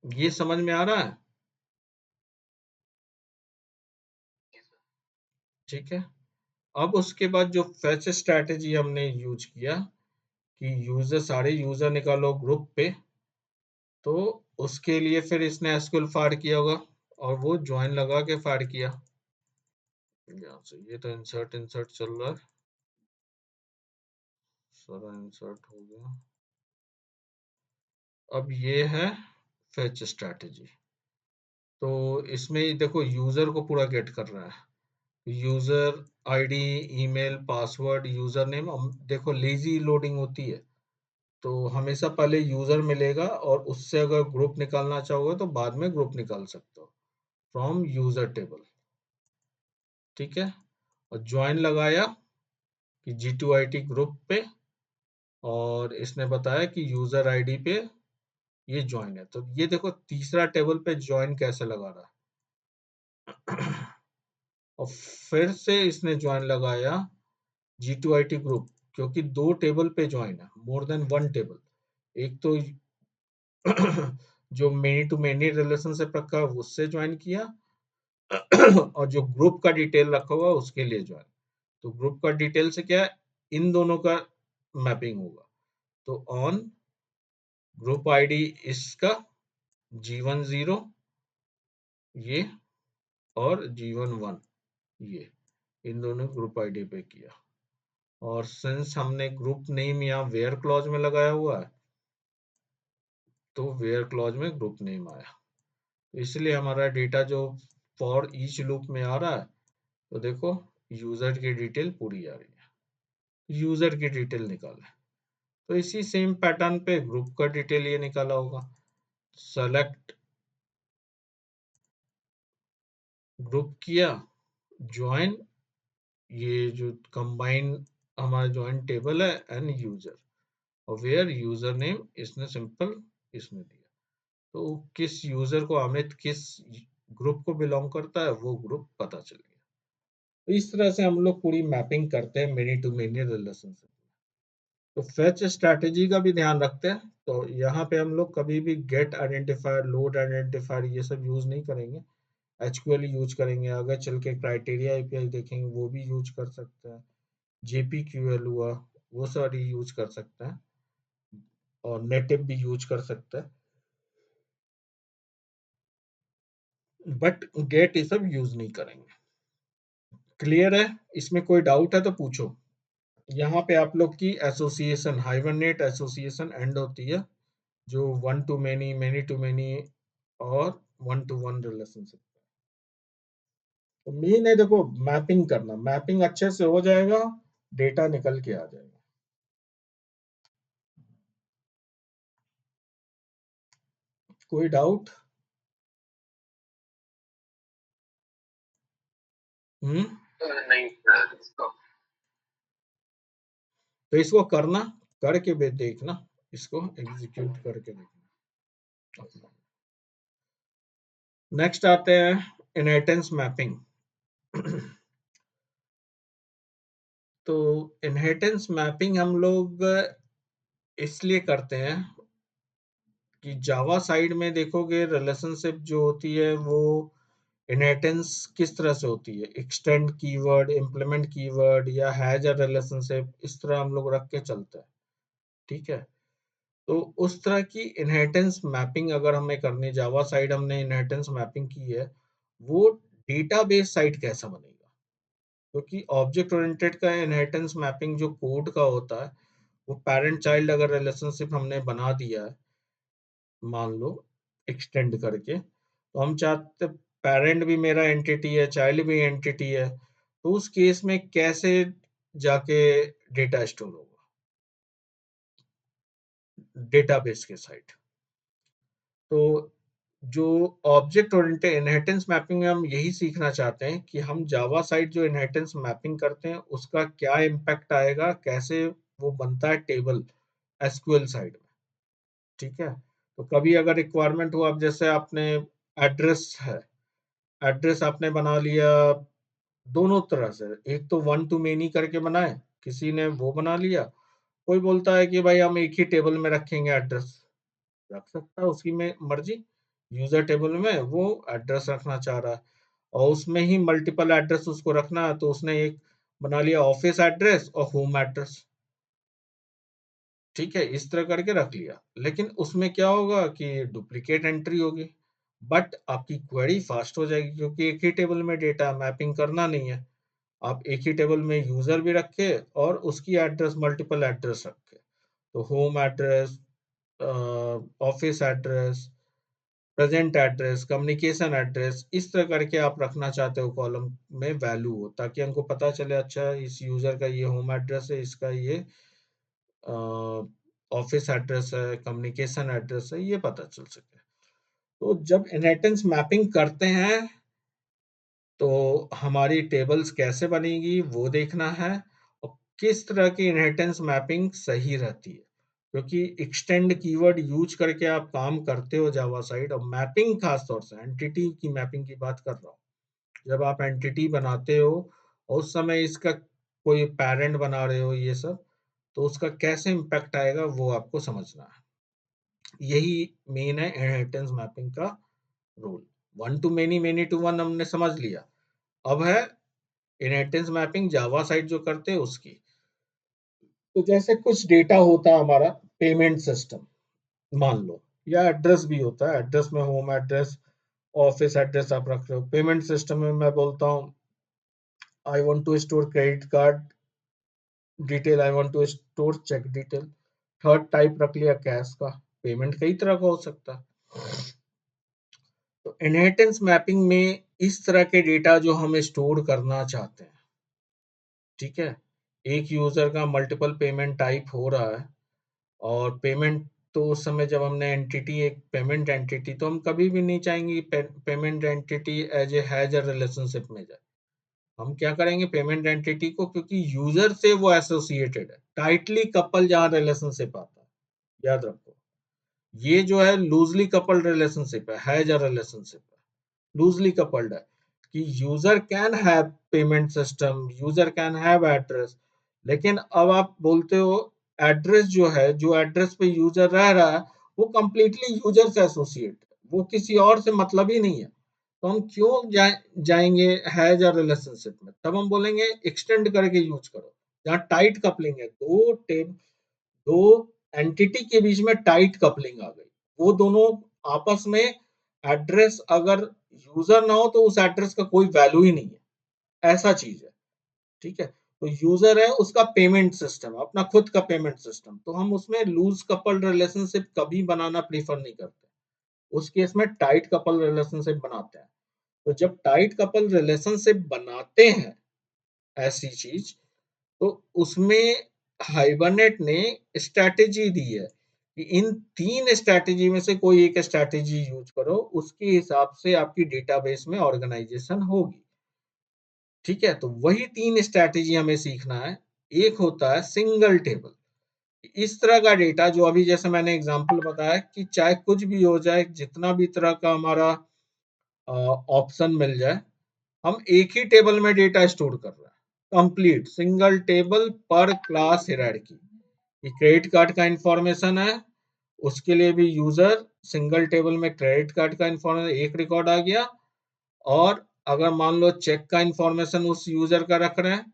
ये समझ में आ रहा है? ठीक है, अब उसके बाद जो फेच स्ट्रैटेजी हमने यूज किया कि यूजर, सारे यूजर निकालो ग्रुप पे, तो उसके लिए फिर इसने एसक्यूएल फाड़ किया होगा, और वो ज्वाइन लगा के फाड़ किया। यहाँ से ये तो इंसर्ट इंसर्ट चल रहा है, सारा इंसर्ट हो गया। अब ये है फेच स्ट्रैटेजी। तो इसमें देखो यूजर को पूरा गेट कर रहा है, user ID, email, password, user name. देखो लेजी लोडिंग होती है, तो हमेशा पहले यूजर मिलेगा, और उससे अगर ग्रुप निकालना चाहोगे तो बाद में ग्रुप निकाल सकते हो फ्रॉम यूजर टेबल। ठीक है, और ज्वाइन लगाया कि G2IT ग्रुप पे, और इसने बताया कि यूजर आईडी पे ये ज्वाइन है। तो ये देखो तीसरा टेबल पे ज्वाइन कैसे लगा रहा है। और फिर से इसने ज्वाइन लगाया G2IT ग्रुप, क्योंकि दो टेबल पे ज्वाइन है, मोर देन वन टेबल। एक तो जो मेनी टू मेनी रिलेशनशिप रखा है उससे ज्वाइन किया, और जो ग्रुप का डिटेल रखा हुआ उसके लिए ज्वाइन। तो ग्रुप का डिटेल से क्या है, इन दोनों का मैपिंग होगा। तो ऑन ग्रुप आईडी इसका G10 ये, और G11 ये, इन दोनों ग्रुप आईडी पे किया। और सिंस हमने ग्रुप नेम यहाँ वेयर क्लॉज में लगाया हुआ है, तो वेयर क्लॉज में ग्रुप नेम आया, इसलिए हमारा डेटा जो फॉर ईच लूप में आ रहा है, तो देखो यूजर की डिटेल पूरी आ रही है, यूजर की डिटेल निकाले। तो इसी सेम पैटर्न पे ग्रुप का डिटेल ये निकाला होगा। सेलेक्ट ग्रुप किया, ज्वाइन, ये जो कंबाइन हमारा ज्वाइन टेबल है, एंड यूजर, और वेयर यूजर नेम इसने सिंपल इसमें दिया। तो किस यूजर को, अमित किस ग्रुप को बिलोंग करता है, वो ग्रुप पता चल गया। तो इस तरह से हम लोग पूरी मैपिंग करते हैं मेनी टू मेनी रिलेशनशिप। तो फेच स्ट्रैटेजी का भी ध्यान रखते हैं, तो यहाँ पे हम लोग कभी भी गेट आइडेंटिफायर, लोड आइडेंटिफायर ये सब यूज नहीं करेंगे, एचक्यूएल यूज करेंगे। आगे चल के क्राइटेरिया एपीआई देखेंगे, वो भी यूज कर सकते हैं, जेपीक्यूएल हुआ वो सारी यूज कर सकते हैं, और नेटिव भी यूज कर सकते हैं, बट गेट ये सब यूज नहीं करेंगे। क्लियर है? इसमें कोई डाउट है तो पूछो। यहाँ पे आप लोग की एसोसिएशन, हाइबरनेट एसोसिएशन एंड होती है, जो one to many, many to many, और वन टू वन रिलेशनशिप। तो मेन है देखो मैपिंग करना, मैपिंग अच्छे से हो जाएगा, डेटा निकल के आ जाएगा। कोई डाउट? हम्म, नहीं तो इसको करना, करके भी देखना, इसको एग्जीक्यूट करके देखना। नेक्स्ट आते हैं इनहेरिटेंस मैपिंग। तो इनहेरिटेंस मैपिंग हम लोग इसलिए करते हैं कि जावा साइड में देखोगे रिलेशनशिप जो होती है वो इनहेरिटेंस किस तरह से होती है, एक्सटेंड कीवर्ड, इम्प्लीमेंट कीवर्ड, या हैज अ रिलेशनशिप, इस तरह हम लोग रख के चलते हैं। ठीक है, तो उस तरह की इनहेरिटेंस मैपिंग अगर हमें करनी, जावा साइड हमने इनहेरिटेंस मैपिंग की है, वो डेटाबेस साइड कैसा बनेगा? क्योंकि ऑब्जेक्ट ओरिएंटेड का इनहेरिटेंस मैपिंग जो कोड का होता है, वो पेरेंट चाइल्ड अगर रिलेशनशिप हमने बना दिया है, मान लो एक्सटेंड करके, तो हम चाहते पेरेंट भी मेरा एंटिटी है, चाइल्ड भी एंटिटी है, तो उस केस में कैसे जाके डेटा स्टोर होगा? डेटाबेस के साइड। तो जो ऑब्जेक्ट ओरिएंटेड इनहेरिटेंस मैपिंग में हम यही सीखना चाहते हैं कि हम जावा साइड जो इनहेरिटेंस मैपिंग करते हैं उसका क्या इम्पैक्ट आएगा, कैसे वो बनता है टेबल एसक्यूएल साइड में। ठीक है, तो कभी अगर रिक्वायरमेंट हो, अब जैसे आपने एड्रेस है, एड्रेस आपने बना लिया दोनों तरह से, एक तो वन टू मेनी करके बनाए, किसी ने वो बना लिया, कोई बोलता है कि भाई हम एक ही टेबल में रखेंगे एड्रेस, रख सकता है उसकी में मर्जी। यूजर टेबल में वो एड्रेस रखना चाह रहा है और उसमें ही मल्टीपल एड्रेस उसको रखना है, तो उसने एक बना लिया ऑफिस एड्रेस और होम एड्रेस। ठीक है, इस तरह करके रख लिया, लेकिन उसमें क्या होगा कि डुप्लीकेट एंट्री होगी, बट आपकी क्वेरी फास्ट हो जाएगी क्योंकि एक ही टेबल में डेटा मैपिंग करना नहीं है। आप एक ही टेबल में यूजर भी रखे और उसकी एड्रेस मल्टीपल एड्रेस रखे, तो home address, office address, present address, communication address, इस तरह करके आप रखना चाहते हो कॉलम में वैल्यू हो, ताकि हमको पता चले अच्छा इस यूजर का ये होम एड्रेस है, इसका ये ऑफिस एड्रेस है, कम्युनिकेशन एड्रेस है, ये पता चल सके। तो जब इनहेरिटेंस मैपिंग करते हैं तो हमारी टेबल्स कैसे बनेगी वो देखना है, और किस तरह की इनहेरिटेंस मैपिंग सही रहती है, क्योंकि एक्सटेंड कीवर्ड यूज करके आप काम करते हो जावा साइड, और मैपिंग खास तौर से एंटिटी की मैपिंग की बात कर रहा हूँ। जब आप एंटिटी बनाते हो और उस समय इसका कोई पेरेंट बना रहे हो ये सब, तो उसका कैसे इम्पैक्ट आएगा वो आपको समझना है। यही मेन है इनहेरिटेंस मैपिंग का rule. One to many, many to one हमने समझ लिया, अब है इनहेरिटेंस मैपिंग जावा साइड जो करते हैं उसकी। तो जैसे कुछ डेटा होता है हमारा पेमेंट सिस्टम, मान लो, या एड्रेस भी होता है, एड्रेस में होम एड्रेस, ऑफिस एड्रेस आप रख रहे हो। पेमेंट सिस्टम में मैं बोलता हूँ I want to store credit card detail, I want to store cheque detail. Third type रख लिया कैश का। पेमेंट कई तरह का हो सकता है। तो इनहेरिटेंस मैपिंग में इस तरह के डेटा जो हम स्टोर करना चाहते हैं, ठीक है, एक यूजर का मल्टीपल पेमेंट टाइप हो रहा है, और पेमेंट, तो उस समय जब हमने एंटिटी, एक पेमेंट एंटिटी, तो हम कभी भी नहीं चाहेंगे payment entity as a has a relationship में जाए। हम क्या करेंगे पेमेंट एंटिटी को, क्योंकि यूजर से वो एसोसिएटेड है, टाइटली कपल जहां रिलेशनशिप आता है, याद रखो, ये जो है लूजली कपल्ड रिलेशनशिप है जा रिलेशनशिप है, लूजली कपल्ड है, कि user can have payment system, user can have address, लेकिन अब आप बोलते हो एड्रेस जो है, जो एड्रेस पे यूजर रह रहा है, वो कंप्लीटली यूजर से एसोसिएट है, वो किसी और से मतलब ही नहीं है। तो हम क्यों जाएंगे हैज अ रिलेशनशिप में, तब हम बोलेंगे एक्सटेंड करके यूज करो, जहाँ टाइट कपलिंग है, दो एंटिटी के बीच में टाइट कपलिंग आ गई, वो दोनों आपस में, एड्रेस अगर यूजर ना हो तो उस एड्रेस का कोई वैल्यू ही नहीं है, ऐसा चीज है। ठीक है, तो यूजर है, उसका पेमेंट सिस्टम, अपना खुद का पेमेंट सिस्टम, तो हम उसमें लूज कपल रिलेशनशिप कभी बनाना प्रीफर नहीं करते, उस केस में टाइट कपल रिलेशनशिप बनाते हैं। तो जब टाइट कपल रिलेशनशिप बनाते हैं ऐसी चीज, तो उसमें हाइबरनेट ने स्ट्रैटेजी दी है कि इन तीन स्ट्रैटेजी में से कोई एक स्ट्रैटेजी यूज करो, उसके हिसाब से आपकी डेटाबेस में ऑर्गेनाइजेशन होगी। ठीक है, तो वही तीन स्ट्रैटेजी हमें सीखना है। एक होता है सिंगल टेबल, इस तरह का डेटा जो अभी जैसे मैंने एग्जांपल बताया कि चाहे कुछ भी हो जाए, जितना भी तरह का हमारा ऑप्शन मिल जाए, हम एक ही टेबल में डेटा स्टोर कर रहे हैं, कंप्लीट सिंगल टेबल पर क्लास हायरार्की। ये क्रेडिट कार्ड का इंफॉर्मेशन है, उसके लिए भी यूजर सिंगल टेबल में क्रेडिट कार्ड का इंफॉर्मेशन एक रिकॉर्ड आ गया, और अगर मान लो चेक का इंफॉर्मेशन उस यूजर का रख रहे हैं,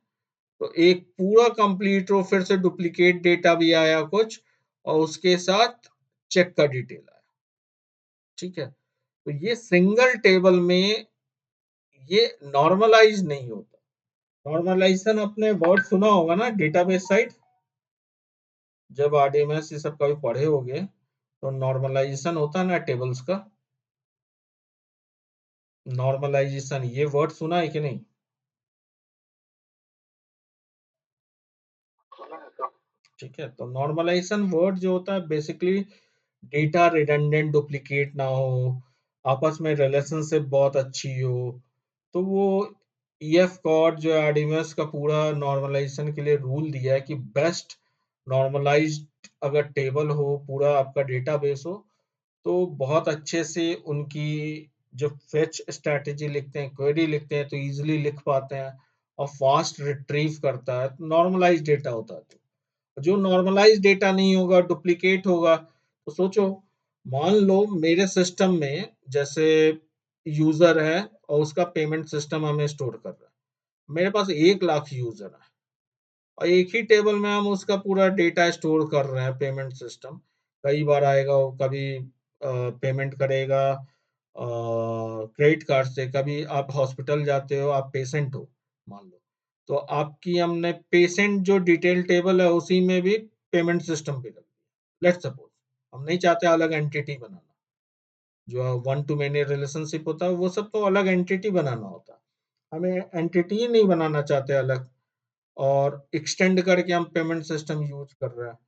तो एक पूरा कंप्लीट रो, फिर से डुप्लीकेट डेटा भी आया कुछ, और उसके साथ चेक का डिटेल आया। ठीक है, तो ये सिंगल टेबल में ये नॉर्मलाइज नहीं होता। नॉर्मलाइजेशन अपने वर्ड सुना होगा ना, डेटाबेस साइट, जब आरडीएमएस ये सब कभी पढ़े होगे, तो नॉर्मलाइजेशन होता है ना टेबल्स का, नॉर्मलाइजेशन, ये वर्ड सुना है कि नहीं? ठीक है? तो नॉर्मलाइजेशन वर्ड जो होता है बेसिकली डेटा रिडंडेंट डुप्लीकेट ना हो, आपस में रिलेशनशिप बहुत अच्छी हो, तो वो ईएफ कॉड जो एडीएमएस का पूरा नॉर्मलाइजेशन के लिए रूल दिया है कि बेस्ट नॉर्मलाइज्ड अगर टेबल हो, पूरा आपका डेटाबेस हो, तो बहुत अच्छे से उनकी जो फेच स्ट्रैटेजी लिखते हैं, क्वेरी लिखते हैं, तो ईज़िली लिख पाते हैं और फास्ट रिट्रीव करता है, नॉर्मलाइज्ड डेटा होता है तो। जो नॉर्मलाइज्ड डेटा नहीं होगा, डुप्लीकेट होगा, तो सोचो मान लो मेरे सिस्टम में जैसे यूज़र है और उसका पेमेंट सिस्टम हमें स्टोर कर रहा है। मेरे पास 1 लाख यूज़र है और एक ही टेबल में हम उसका पूरा डेटा स्टोर कर रहे हैं पेमेंट सिस्टम। कई बार आएगा वो कभी पेमेंट करेगा क्रेडिट कार्ड से, कभी आप हॉस्पिटल जाते हो, आप पेशेंट हो मान लो, तो आपकी हमने पेशेंट जो डिटेल टेबल है उसी में भी पेमेंट सिस्टम भी रख दिया। लेट्स सपोज हम नहीं चाहते अलग एंटिटी बनाना, जो वन टू मैनी रिलेशनशिप होता है वो सब तो अलग एंटिटी बनाना होता है। हमें एंटिटी ही नहीं बनाना चाहते अलग और एक्सटेंड करके हम पेमेंट सिस्टम यूज कर रहे हैं,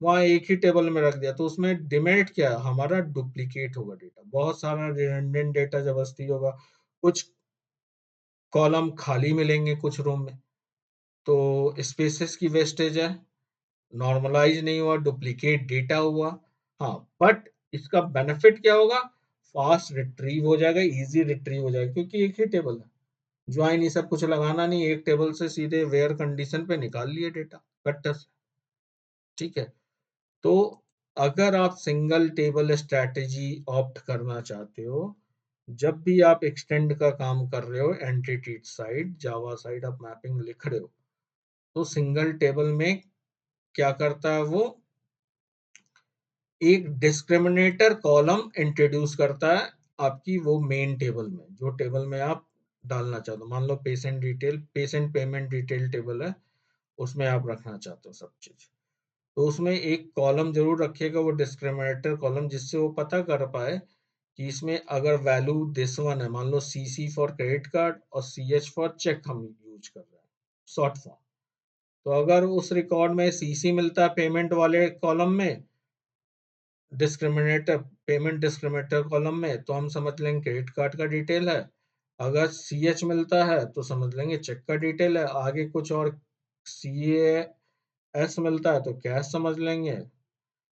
वहाँ एक ही टेबल में रख दिया तो उसमें डिमेरिट क्या है, हमारा डुप्लीकेट होगा डेटा, बहुत सारा रिडंडेंट डेटा जबरदस्ती होगा, कुछ कॉलम खाली मिलेंगे कुछ रूम में, तो स्पेसेस की वेस्टेज है, नॉर्मलाइज नहीं हुआ, डुप्लीकेट डेटा हुआ। हाँ, बट इसका बेनिफिट क्या होगा, फास्ट रिट्रीव हो जाएगा, इजी रिट्रीव हो जाएगा क्योंकि एक ही टेबल है, ज्वाइन ये सब कुछ लगाना नहीं, एक टेबल से सीधे वेयर कंडीशन पे निकाल लिए डेटा कट्टर से। ठीक है, तो अगर आप सिंगल टेबल स्ट्रैटेजी ऑप्ट करना चाहते हो, जब भी आप एक्सटेंड का काम कर रहे हो, एंटिटी साइड जावा साइड आप मैपिंग लिख रहे हो, तो सिंगल टेबल में क्या करता है वो, एक डिस्क्रिमिनेटर कॉलम इंट्रोड्यूस करता है आपकी वो मेन टेबल में, जो टेबल में आप डालना चाहते हो। मान लो patient detail, patient payment detail table है, उसमें आप रखना चाहते हो सब चीज, तो उसमें एक कॉलम जरूर रखिएगा वो डिस्क्रिमिनेटर कॉलम, जिससे वो पता कर पाए कि इसमें अगर वैल्यू दिस वन है, मान लो सीसी फॉर क्रेडिट कार्ड और सीएच फॉर चेक हम यूज कर रहे हैं, शॉर्ट फॉर्म, तो अगर उस रिकॉर्ड में सीसी मिलता है पेमेंट वाले कॉलम में, डिस्क्रिमिनेटर पेमेंट डिस्क्रिमिनेटर कॉलम में, तो हम समझ लेंगे क्रेडिट कार्ड का डिटेल है, अगर सीएच मिलता है तो समझ लेंगे चेक का डिटेल है, आगे कुछ और सीएस मिलता है तो कैश समझ लेंगे,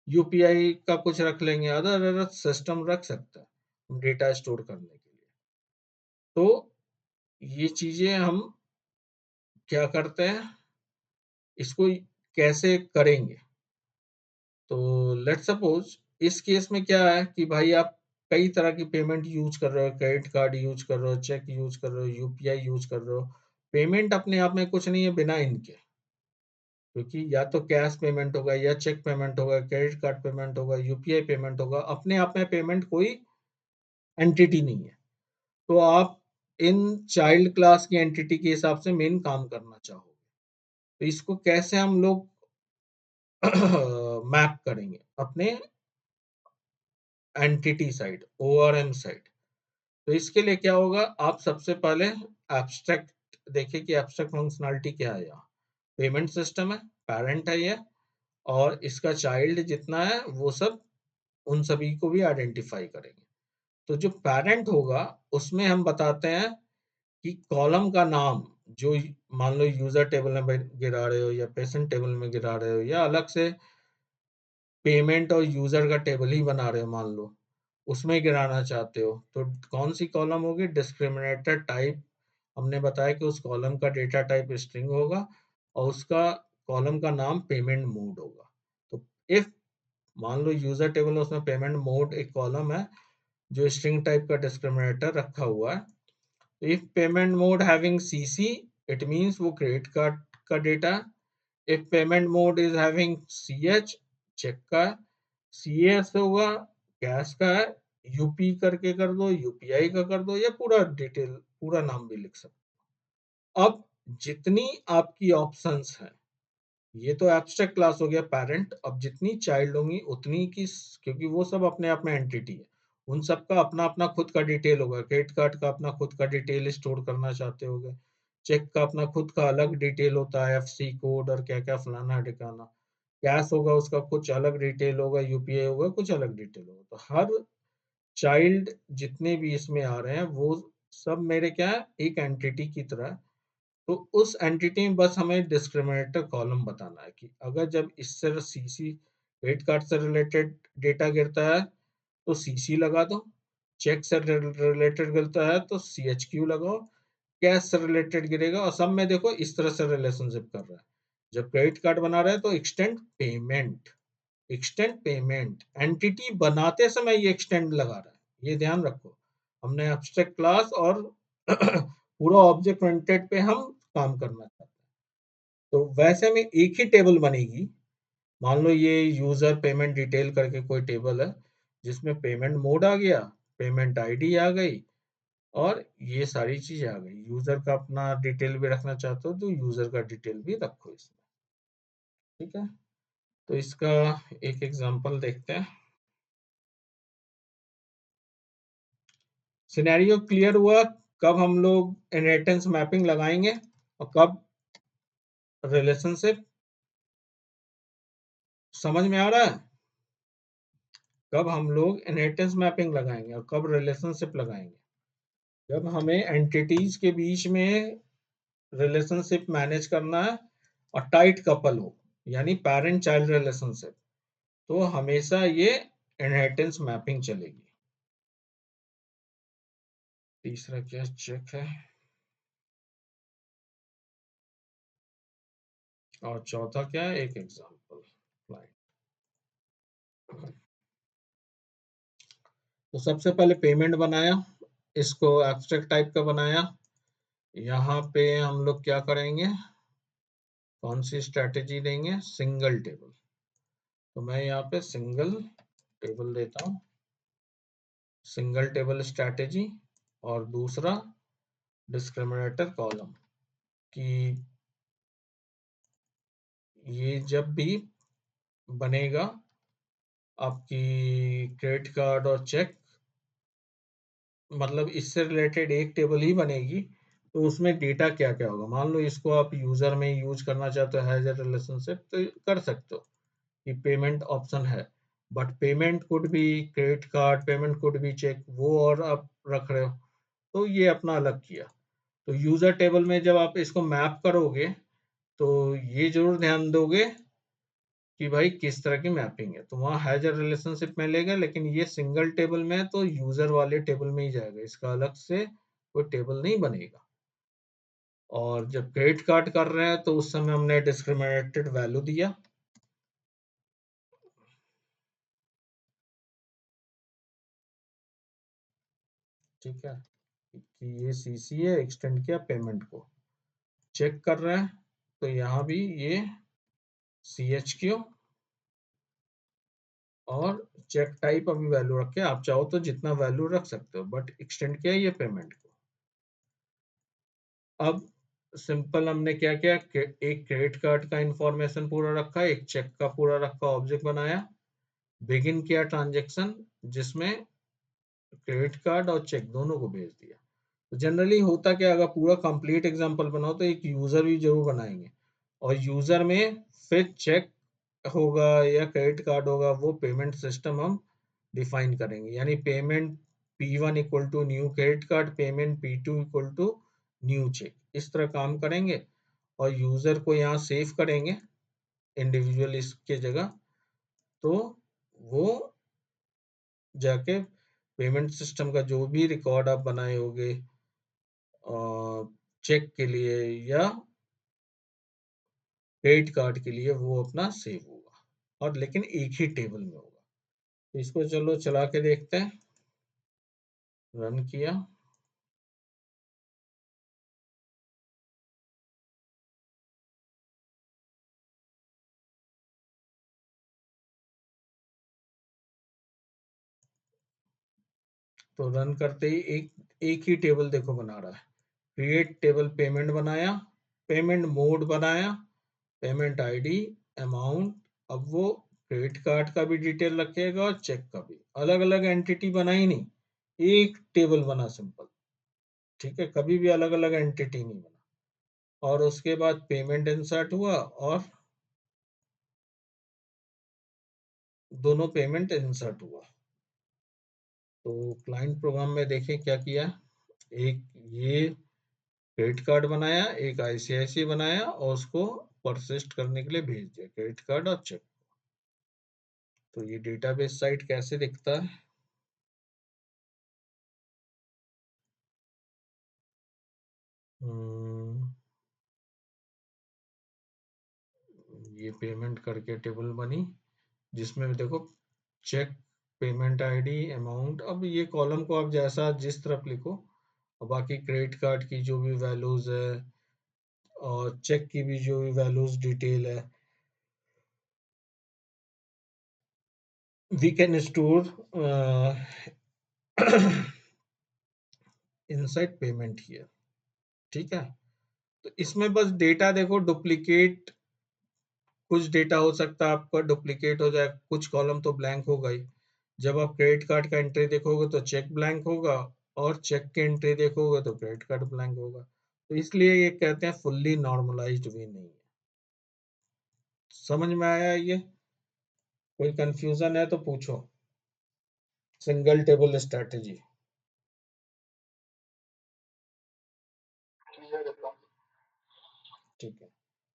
यूपीआई का कुछ रख लेंगे, अदर अदर सिस्टम रख सकते हैं हम डेटा स्टोर करने के लिए। तो ये चीजें हम क्या करते हैं, इसको कैसे करेंगे, तो लेट्स सपोज इस केस में क्या है कि भाई आप कई तरह की पेमेंट यूज कर रहे हो, क्रेडिट कार्ड यूज कर रहे हो, चेक यूज कर रहे हो, यूपीआई यूज कर रहे हो, पेमेंट अपने आप में कुछ नहीं है बिना इनके, क्योंकि या तो कैश पेमेंट होगा या चेक पेमेंट होगा, क्रेडिट कार्ड पेमेंट होगा, यूपीआई पेमेंट होगा, अपने आप में पेमेंट कोई एंटिटी नहीं है, तो आप इन चाइल्ड क्लास की एंटिटी के हिसाब से मेन काम करना चाहोगे, तो इसको कैसे हम लोग मैप करेंगे अपने एंटिटी साइड, ओआरएम साइड, तो इसके लिए क्या होगा, आप सबसे पहले एब्स्ट्रैक्ट देखिए कि एब्स्ट्रैक्ट फंक्शनैलिटी क्या है, यहाँ पेमेंट सिस्टम है, पेरेंट है ये, और इसका चाइल्ड जितना है वो सब, उन सभी को भी आइडेंटिफाई करेंगे। तो जो पेरेंट होगा उसमें हम बताते हैं कि कॉलम का नाम, जो मान लो यूजर टेबल में गिरा रहे हो या पेशेंट टेबल में गिरा रहे हो या अलग से पेमेंट और यूजर का टेबल ही बना रहे हो मान लो, उसमें गिराना चाहते हो, तो कौन सी कॉलम होगी, डिस्क्रिमिनेटर टाइप, हमने बताया कि उस कॉलम का डेटा टाइप स्ट्रिंग होगा और उसका कॉलम का नाम पेमेंट मोड होगा। तो इफ मान लो यूजर टेबल है उसमें पेमेंट मोड एक कॉलम है जो स्ट्रिंग टाइप का डिस्क्रिमिनेटर रखा हुआ है, if payment mode having CC, it means वो क्रेडिट कार्ड का data, if payment mode is having CH, cheque का, सीएस होगा कैश का है, यूपी करके कर दो, यूपीआई का कर दो, या पूरा डिटेल पूरा नाम भी लिख सकते हो। अब जितनी आपकी ऑप्शंस हैं, ये तो एब्स्ट्रैक्ट क्लास हो गया पेरेंट, अब जितनी चाइल्ड होंगी उतनी की, क्योंकि वो सब अपने आप में एंटिटी है, उन सबका अपना अपना खुद का डिटेल होगा, क्रेडिट कार्ड का अपना खुद का डिटेल स्टोर करना चाहते होगे, चेक का अपना खुद का अलग डिटेल होता है, एफसी कोड और क्या क्या फलाना ढिकाना, कैश होगा उसका कुछ अलग डिटेल होगा, यूपीआई होगा कुछ अलग डिटेल होगा। तो हर चाइल्ड जितने भी इसमें आ रहे हैं वो सब मेरे क्या है, एक एंटिटी की तरह है। तो उस एंटिटी में बस हमें डिस्क्रिमिनेटर कॉलम बताना है कि अगर जब इससे सीसी क्रेडिट कार्ड से रिलेटेड डेटा गिरता है तो सीसी लगा दो, चेक से रिलेटेड गिरता है तो सीएचक्यू लगाओ, कैश से रिलेटेड गिरेगा और सब में देखो इस तरह से रिलेशनशिप कर रहा है। जब क्रेडिट कार्ड बना रहा है तो एक्सटेंड पेमेंट एंटिटी बनाते समय ये एक्सटेंड लगा रहा है, ये ध्यान रखो। हमने एब्स्ट्रैक्ट क्लास और पूरा ऑब्जेक्ट ओरिएंटेड पे हम काम करना चाहते हैं। तो वैसे में एक ही टेबल बनेगी। मान लो ये यूजर पेमेंट डिटेल करके कोई टेबल है जिसमें पेमेंट मोड आ गया, पेमेंट आईडी आ गई और ये सारी चीजें आ गई। यूजर का अपना डिटेल भी रखना चाहते हो तो यूजर का डिटेल भी रखो इसमें। ठीक है, तो इसका एक एग्जांपल देखते हैं। सिनेरियो क्लियर हुआ कब हम लोग इनहेरिटेंस मैपिंग लगाएंगे और कब रिलेशनशिप? समझ में आ रहा है? कब हम लोग इनहेरिटेंस मैपिंग लगाएंगे और कब रिलेशनशिप लगाएंगे? जब हमें एंटिटीज के बीच में रिलेशनशिप मैनेज करना है और टाइट कपल हो, यानी पेरेंट चाइल्ड रिलेशनशिप, तो हमेशा ये इनहेरिटेंस मैपिंग चलेगी। तीसरा क्या चेक है और चौथा क्या है, एक एग्जांपल क्लाइंट। तो सबसे पहले पेमेंट बनाया, इसको एब्स्ट्रैक्ट टाइप का बनाया। यहाँ पे हम लोग क्या करेंगे, कौन सी स्ट्रेटेजी देंगे, सिंगल टेबल। तो मैं यहाँ पे सिंगल टेबल देता हूँ, सिंगल टेबल स्ट्रेटेजी। और दूसरा डिस्क्रिमिनेटर कॉलम कि ये जब भी बनेगा आपकी क्रेडिट कार्ड और चेक, मतलब इससे रिलेटेड एक टेबल ही बनेगी। तो उसमें डेटा क्या क्या होगा, मान लो इसको आप यूजर में यूज करना चाहते हो एज ए रिलेशनशिप तो कर सकते हो कि पेमेंट ऑप्शन है। बट पेमेंट कुड भी क्रेडिट कार्ड, पेमेंट कुड भी चेक, वो और आप रख रहे हो तो ये अपना अलग किया। तो यूजर टेबल में जब आप इसको मैप करोगे तो ये जरूर ध्यान दोगे कि भाई किस तरह की मैपिंग है। तो वहाँ हैज अ रिलेशनशिप मिलेगा, लेकिन ये सिंगल टेबल में है तो यूजर वाले टेबल में ही जाएगा, इसका अलग से कोई टेबल नहीं बनेगा। और जब क्रेडिट कार्ड कर रहे हैं तो उस समय हमने डिस्क्रिमिनेटेड वैल्यू दिया। ठीक है, कि ये सीसी है, एक्सटेंड किया पेमेंट को। चेक कर रहे हैं तो यहाँ भी ये सी एच क्यू और चेक टाइप अभी वैल्यू रखे, आप चाहो तो जितना वैल्यू रख सकते हो, बट एक्सटेंड किया ये पेमेंट को। अब सिंपल हमने क्या किया, एक क्रेडिट कार्ड का इंफॉर्मेशन पूरा रखा, एक चेक का पूरा रखा, ऑब्जेक्ट बनाया, बिगिन किया ट्रांजेक्शन जिसमें क्रेडिट कार्ड और चेक दोनों को भेज दिया। तो जनरली होता क्या, अगर पूरा कंप्लीट एग्जांपल बनाओ तो एक यूजर भी जरूर बनाएंगे और यूजर में फिर चेक होगा या क्रेडिट कार्ड होगा, वो पेमेंट सिस्टम हम डिफाइन करेंगे। यानी payment P1 equal to new credit card, payment P2 equal to new cheque, इस तरह काम करेंगे और यूजर को यहाँ सेव करेंगे इंडिविजुअल इसके जगह। तो वो जाके पेमेंट सिस्टम का जो भी रिकॉर्ड आप बनाए होगे चेक के लिए या क्रेडिट कार्ड के लिए, वो अपना सेव होगा और लेकिन एक ही टेबल में होगा। तो इसको चलो चला के देखते हैं। रन किया तो रन करते ही एक ही टेबल देखो बना रहा है। क्रिएट टेबल पेमेंट बनाया, पेमेंट मोड बनाया, पेमेंट आईडी, अमाउंट। अब वो क्रेडिट कार्ड का भी डिटेल रखेगा और चेक का भी। अलग अलग एंटिटी बनाई नहीं, एक टेबल बना सिंपल। ठीक है, कभी भी अलग अलग एंटिटी नहीं बना। और उसके बाद पेमेंट इंसर्ट हुआ और दोनों पेमेंट इंसर्ट हुआ। तो क्लाइंट प्रोग्राम में देखें क्या किया, एक ये क्रेडिट कार्ड बनाया, एक आईसीआईसी बनाया और उसको परसिस्ट करने के लिए भेज दिया, क्रेडिट कार्ड और चेक। तो ये डेटाबेस साइट कैसे दिखता है, हम्म, ये पेमेंट करके टेबल बनी जिसमें देखो चेक, पेमेंट आईडी, अमाउंट। अब ये कॉलम को आप जैसा जिस तरफ लिखो, और बाकी क्रेडिट कार्ड की जो भी वैल्यूज है और चेक की भी जो भी वैल्यूज डिटेल है, we can store inside payment here. ठीक है, तो इसमें बस डेटा देखो डुप्लीकेट, कुछ डेटा हो सकता है आपका डुप्लीकेट हो जाए, कुछ कॉलम तो ब्लैंक होगा ही। जब आप क्रेडिट कार्ड का एंट्री देखोगे तो चेक ब्लैंक होगा, और चेक के एंट्री देखोगे तो क्रेडिट कार्ड ब्लैंक होगा। तो इसलिए ये कहते हैं फुल्ली नॉर्मलाइज्ड भी नहीं है। समझ में आया ये? कोई कंफ्यूजन है तो पूछो। Single table strategy. ठीक है,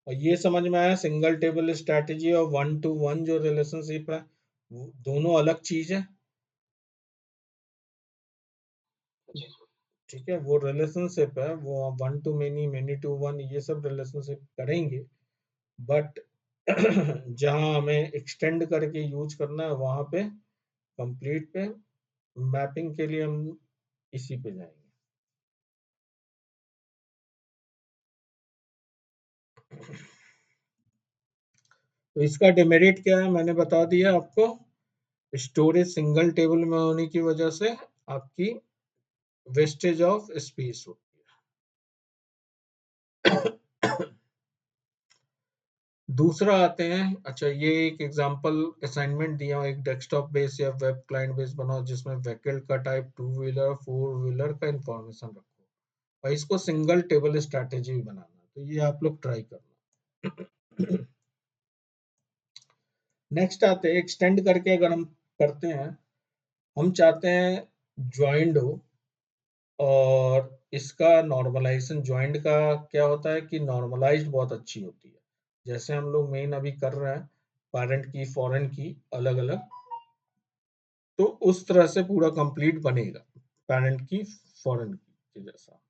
और ये समझ में आया सिंगल टेबल स्ट्रेटेजी और वन टू वन जो रिलेशनशिप है, दोनों अलग चीज है। ठीक है, वो रिलेशनशिप है, वो one to many, many to one, ये सब रिलेशनशिप करेंगे। बट जहां हमें एक्सटेंड करके यूज करना है वहां पे, कंप्लीट पे, मैपिंग के लिए हम इसी पे जाएंगे। तो इसका डिमेरिट क्या है मैंने बता दिया आपको। स्टोरेज सिंगल टेबल में होने की वजह से आपकी वेस्टेज ऑफ स्पेस होती है। दूसरा आते हैं, अच्छा ये एक एग्जांपल असाइनमेंट दिया, एक डेस्कटॉप बेस या वेब क्लाइंट बेस बनाओ जिसमें व्हीकल का type, two wheeler, four wheeler का इंफॉर्मेशन रखो और इसको सिंगल टेबल स्ट्रैटेजी भी बनाना। तो ये आप लोग ट्राई करना। नेक्स्ट आते हैं एक्सटेंड करके, अगर हम करते हैं, हम चाहते हैं ज्वाइंड हो, और इसका नॉर्मलाइजेशन ज्वाइंट का क्या होता है कि नॉर्मलाइज्ड बहुत अच्छी होती है। जैसे हम लोग मेन अभी कर रहे हैं पेरेंट की फॉरेन की अलग अलग, तो उस तरह से पूरा कंप्लीट बनेगा पेरेंट की फॉरेन की जैसा।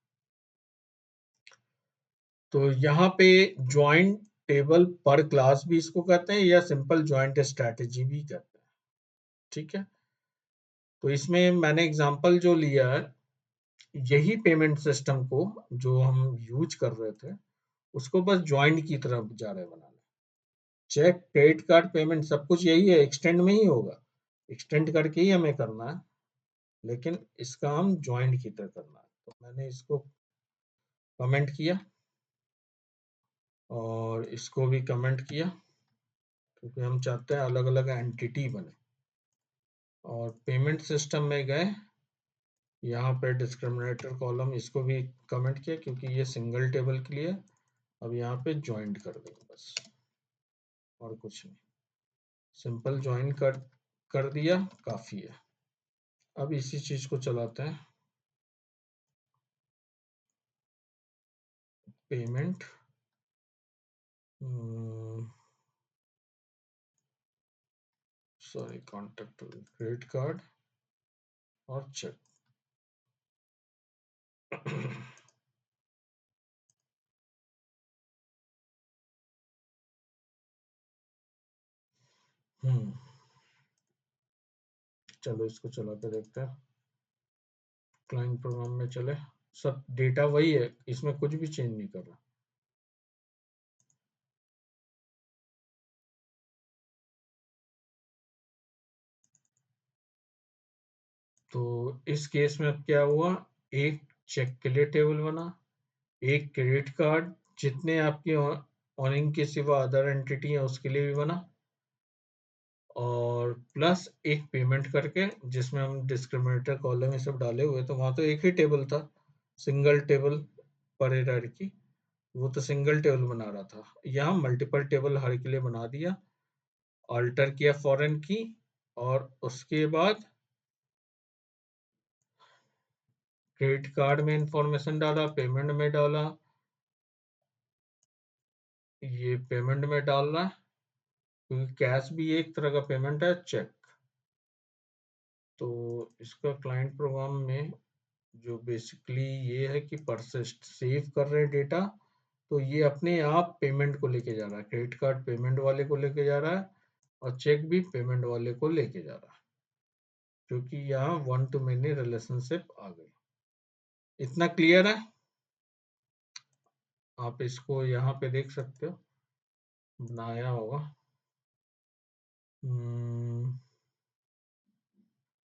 तो यहाँ पे ज्वाइंट टेबल पर क्लास भी इसको कहते हैं, या सिंपल ज्वाइंट स्ट्रैटेजी भी कहते हैं। ठीक है, तो इसमें मैंने एग्जांपल जो लिया है, यही पेमेंट सिस्टम को जो हम यूज कर रहे थे उसको बस ज्वाइंट की तरफ जा रहे हैं बनाने। चेक, क्रेडिट कार्ड, पेमेंट सब कुछ यही है, एक्सटेंड में ही होगा, एक्सटेंड करके ही हमें करना है, लेकिन इसका हम ज्वाइंट की तरह करना है। तो मैंने इसको कमेंट किया और इसको भी कमेंट किया, क्योंकि हम चाहते हैं अलग अलग एंटिटी बने। और पेमेंट सिस्टम में गए, यहाँ पे डिस्क्रिमिनेटर कॉलम इसको भी कमेंट किया क्योंकि ये सिंगल टेबल के लिए। अब यहाँ पे ज्वाइंट कर देंगे बस, और कुछ नहीं, सिंपल ज्वाइन कर दिया, काफी है। अब इसी चीज को चलाते हैं, payment, sorry contact, credit card और चेक। हम्म, चलो इसको चला के देखते हैं। क्लाइंट प्रोग्राम में चले, सब डेटा वही है, इसमें कुछ भी चेंज नहीं कर रहा। तो इस केस में अब क्या हुआ, एक चेक के लिए टेबल बना, एक क्रेडिट कार्ड जितने आपके ऑनिंग के सिवा अदर एंटिटी है उसके लिए भी बना, और प्लस एक पेमेंट करके जिसमें हम डिस्क्रिमिनेटर कॉलम ये सब डाले हुए, तो वहां तो एक ही टेबल था, सिंगल टेबल पर एरर की, वो तो सिंगल टेबल बना रहा था। यहाँ मल्टीपल टेबल हर के लिए बना दिया, अल्टर किया फॉरेन की, और उसके बाद क्रेडिट कार्ड में इंफॉर्मेशन डाला, पेमेंट में डाला, ये पेमेंट में डाल रहा है क्योंकि कैश भी एक तरह का पेमेंट है, चेक। तो इसका क्लाइंट प्रोग्राम में जो बेसिकली ये है कि परसिस्ट सेव कर रहे हैं डेटा, तो ये अपने आप पेमेंट को लेके जा रहा है, क्रेडिट कार्ड पेमेंट वाले को लेके जा रहा है और चेक भी पेमेंट वाले को लेके जा रहा है, क्योंकि यहाँ वन टू मेनी रिलेशनशिप आ गई। इतना क्लियर है? आप इसको यहाँ पे देख सकते हो, बनाया होगा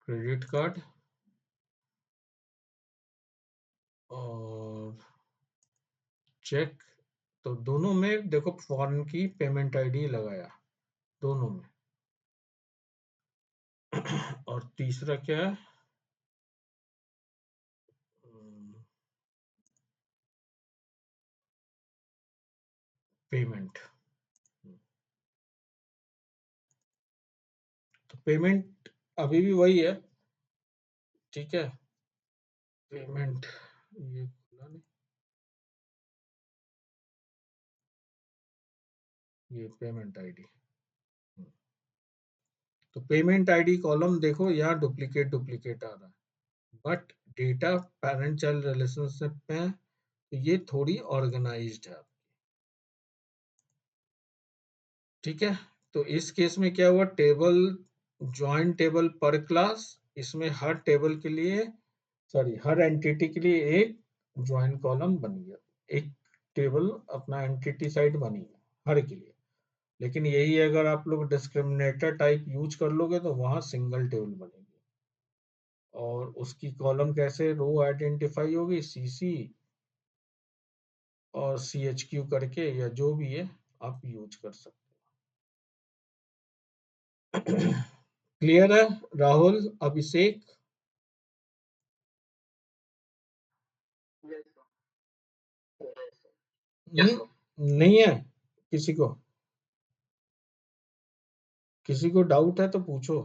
क्रेडिट कार्ड और चेक, तो दोनों में देखो फॉरेन की पेमेंट आईडी लगाया दोनों में। और तीसरा क्या है, पेमेंट। तो पेमेंट अभी भी वही है, ठीक है। पेमेंट ये खुला नहीं, ये पेमेंट आईडी। तो पेमेंट आईडी कॉलम देखो यहाँ डुप्लीकेट डुप्लीकेट आ रहा है, but data parent child relationship में है, तो ये थोड़ी ऑर्गेनाइज्ड है, ठीक है। तो इस केस में क्या हुआ, टेबल ज्वाइन टेबल पर क्लास, इसमें हर टेबल के लिए, सॉरी हर एंटिटी के लिए एक ज्वाइन कॉलम बन गया, एक टेबल अपना एंटिटी साइड बनी है हर के लिए। लेकिन यही अगर आप लोग डिस्क्रिमिनेटर टाइप यूज कर लोगे तो वहां सिंगल टेबल बनेगी, और उसकी कॉलम कैसे रो आइडेंटिफाई होगी, सीसी और सी एच क्यू करके, या जो भी है आप यूज कर सकते हो। क्लियर है राहुल, अभिषेक? नहीं है किसी को? किसी को डाउट है तो पूछो।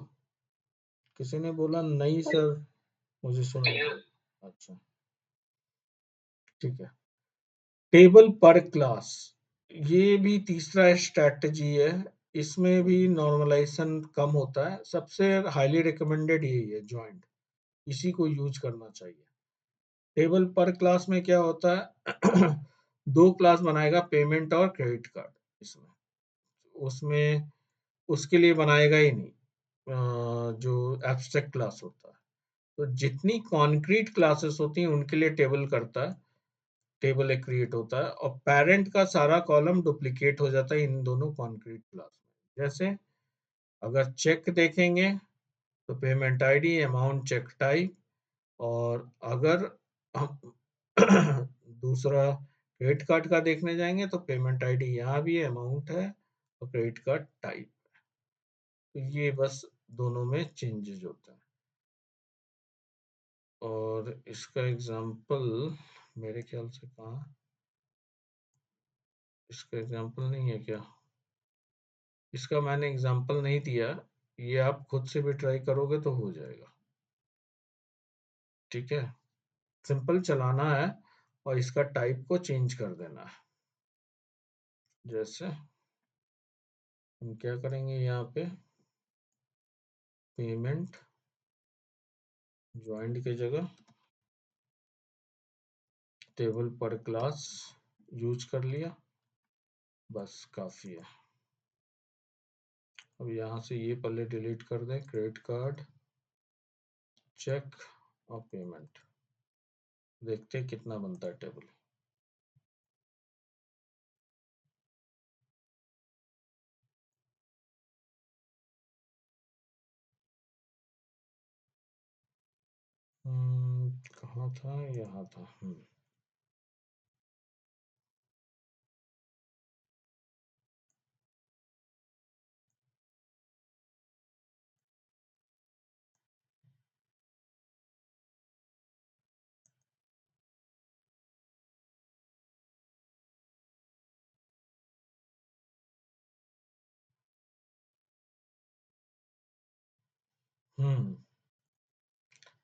किसी ने बोला नहीं सर, मुझे सुना। अच्छा, ठीक है। टेबल पर क्लास, ये भी तीसरा स्ट्रैटेजी है, इसमें भी नॉर्मलाइजेशन कम होता है, सबसे हाईली रिकमेंडेड यही है ज्वाइंट, इसी को यूज करना चाहिए। टेबल पर क्लास में क्या होता है, दो क्लास बनाएगा, पेमेंट और क्रेडिट कार्ड। इसमें उसमें उसके लिए बनाएगा ही नहीं, जो एब्स्ट्रैक्ट क्लास होता है। तो जितनी कॉन्क्रीट क्लासेस होती हैं उनके लिए टेबल करता है, टेबल एक क्रिएट होता है, और पेरेंट का सारा कॉलम डुप्लीकेट हो जाता है इन दोनों कॉन्क्रीट क्लास में। जैसे अगर चेक देखेंगे तो payment ID, amount, cheque type, और अगर हम दूसरा क्रेडिट कार्ड का देखने जाएंगे तो पेमेंट आईडी यहाँ भी है, अमाउंट है और क्रेडिट कार्ड टाइप। तो ये बस दोनों में चेंजेस होता है। और इसका एग्जांपल मेरे ख्याल से कहाँ, इसका एग्जांपल नहीं है क्या? इसका मैंने एग्जांपल नहीं दिया, ये आप खुद से भी ट्राई करोगे तो हो जाएगा, ठीक है। सिंपल चलाना है और इसका टाइप को चेंज कर देना है। जैसे हम क्या करेंगे, यहाँ पे पेमेंट ज्वाइंट की जगह टेबल पर क्लास यूज कर लिया, बस काफी है। अब यहाँ से ये पहले डिलीट कर दें, क्रेडिट कार्ड, चेक और पेमेंट, देखते हैं कितना बनता है टेबल। कहाँ था, यहाँ था।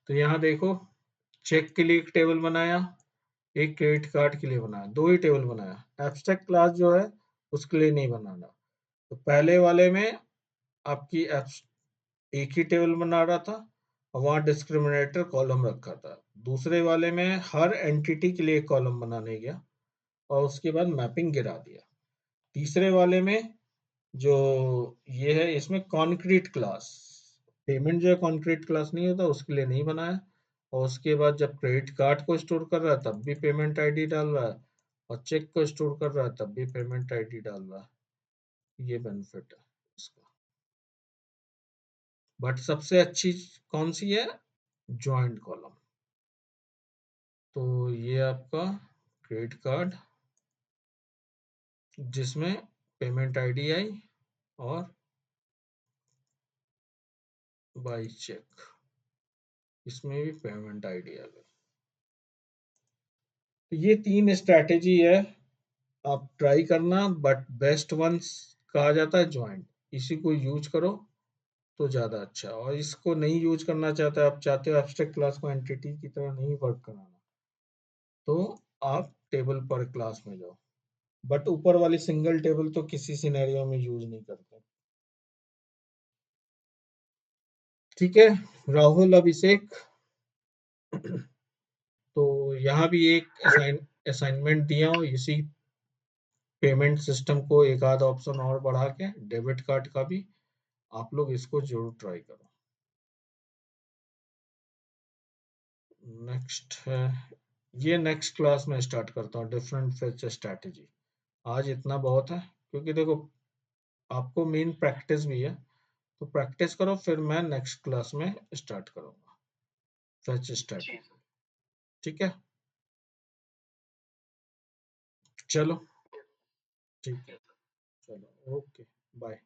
तो यहाँ देखो, चेक के लिए एक टेबल बनाया, एक क्रेडिट कार्ड के लिए बनाया, 2 ही टेबल बनाया। एब्स्ट्रैक्ट क्लास जो है उसके लिए नहीं बनाना। तो पहले वाले में आपकी एक ही टेबल बना रहा था और वहाँ डिस्क्रिमिनेटर कॉलम रखा था। दूसरे वाले में हर एंटिटी के लिए एक कॉलम बनाने गया और उसके बाद मैपिंग गिरा दिया। तीसरे वाले में जो ये है, इसमें कॉन्क्रीट क्लास, पेमेंट जो है कॉन्क्रीट क्लास नहीं होता, उसके लिए नहीं बनाया। और उसके बाद जब क्रेडिट कार्ड को स्टोर कर रहा है तब भी पेमेंट आईडी डाल रहा है, और चेक को स्टोर कर रहा है तब भी पेमेंट आईडी डाल रहा है। ये बेनिफिट है इसका। बट सबसे अच्छी कौन सी है? Joint column. तो ये आपका क्रेडिट कार्ड जिसमें पेमेंट आईडी आई और बाई चेक, इसमें भी पेमेंट आईडी आ गई। तो ये 3 स्ट्रैटेजी है, आप ट्राई करना, बट बेस्ट वंस कहा जाता है ज्वाइंट। इसी को यूज करो तो ज़्यादा अच्छा। और इसको नहीं यूज करना चाहते, आप चाहते हो एब्स्ट्रैक्ट क्लास को एंटिटी की तरह नहीं वर्क कराना, तो आप टेबल पर क्लास में जाओ। बट ऊपर वाली सिंगल टेबल तो किसी सिनेरियो में यूज नहीं करते। ठीक है राहुल, अभिषेक, तो यहाँ भी एक असाइनमेंट दिया हूँ इसी पेमेंट सिस्टम को, एक आध ऑप्शन और बढ़ा के, डेबिट कार्ड का भी। आप लोग इसको जरूर ट्राई करो। नेक्स्ट है, ये नेक्स्ट क्लास में स्टार्ट करता हूँ, डिफरेंट फेच स्ट्रैटेजी। आज इतना बहुत है, क्योंकि देखो आपको मेन प्रैक्टिस भी है, तो प्रैक्टिस करो, फिर मैं नेक्स्ट क्लास में स्टार्ट करूंगा फेच स्ट्रैटेजी। ठीक है, चलो ठीक है, चलो ओके, बाय।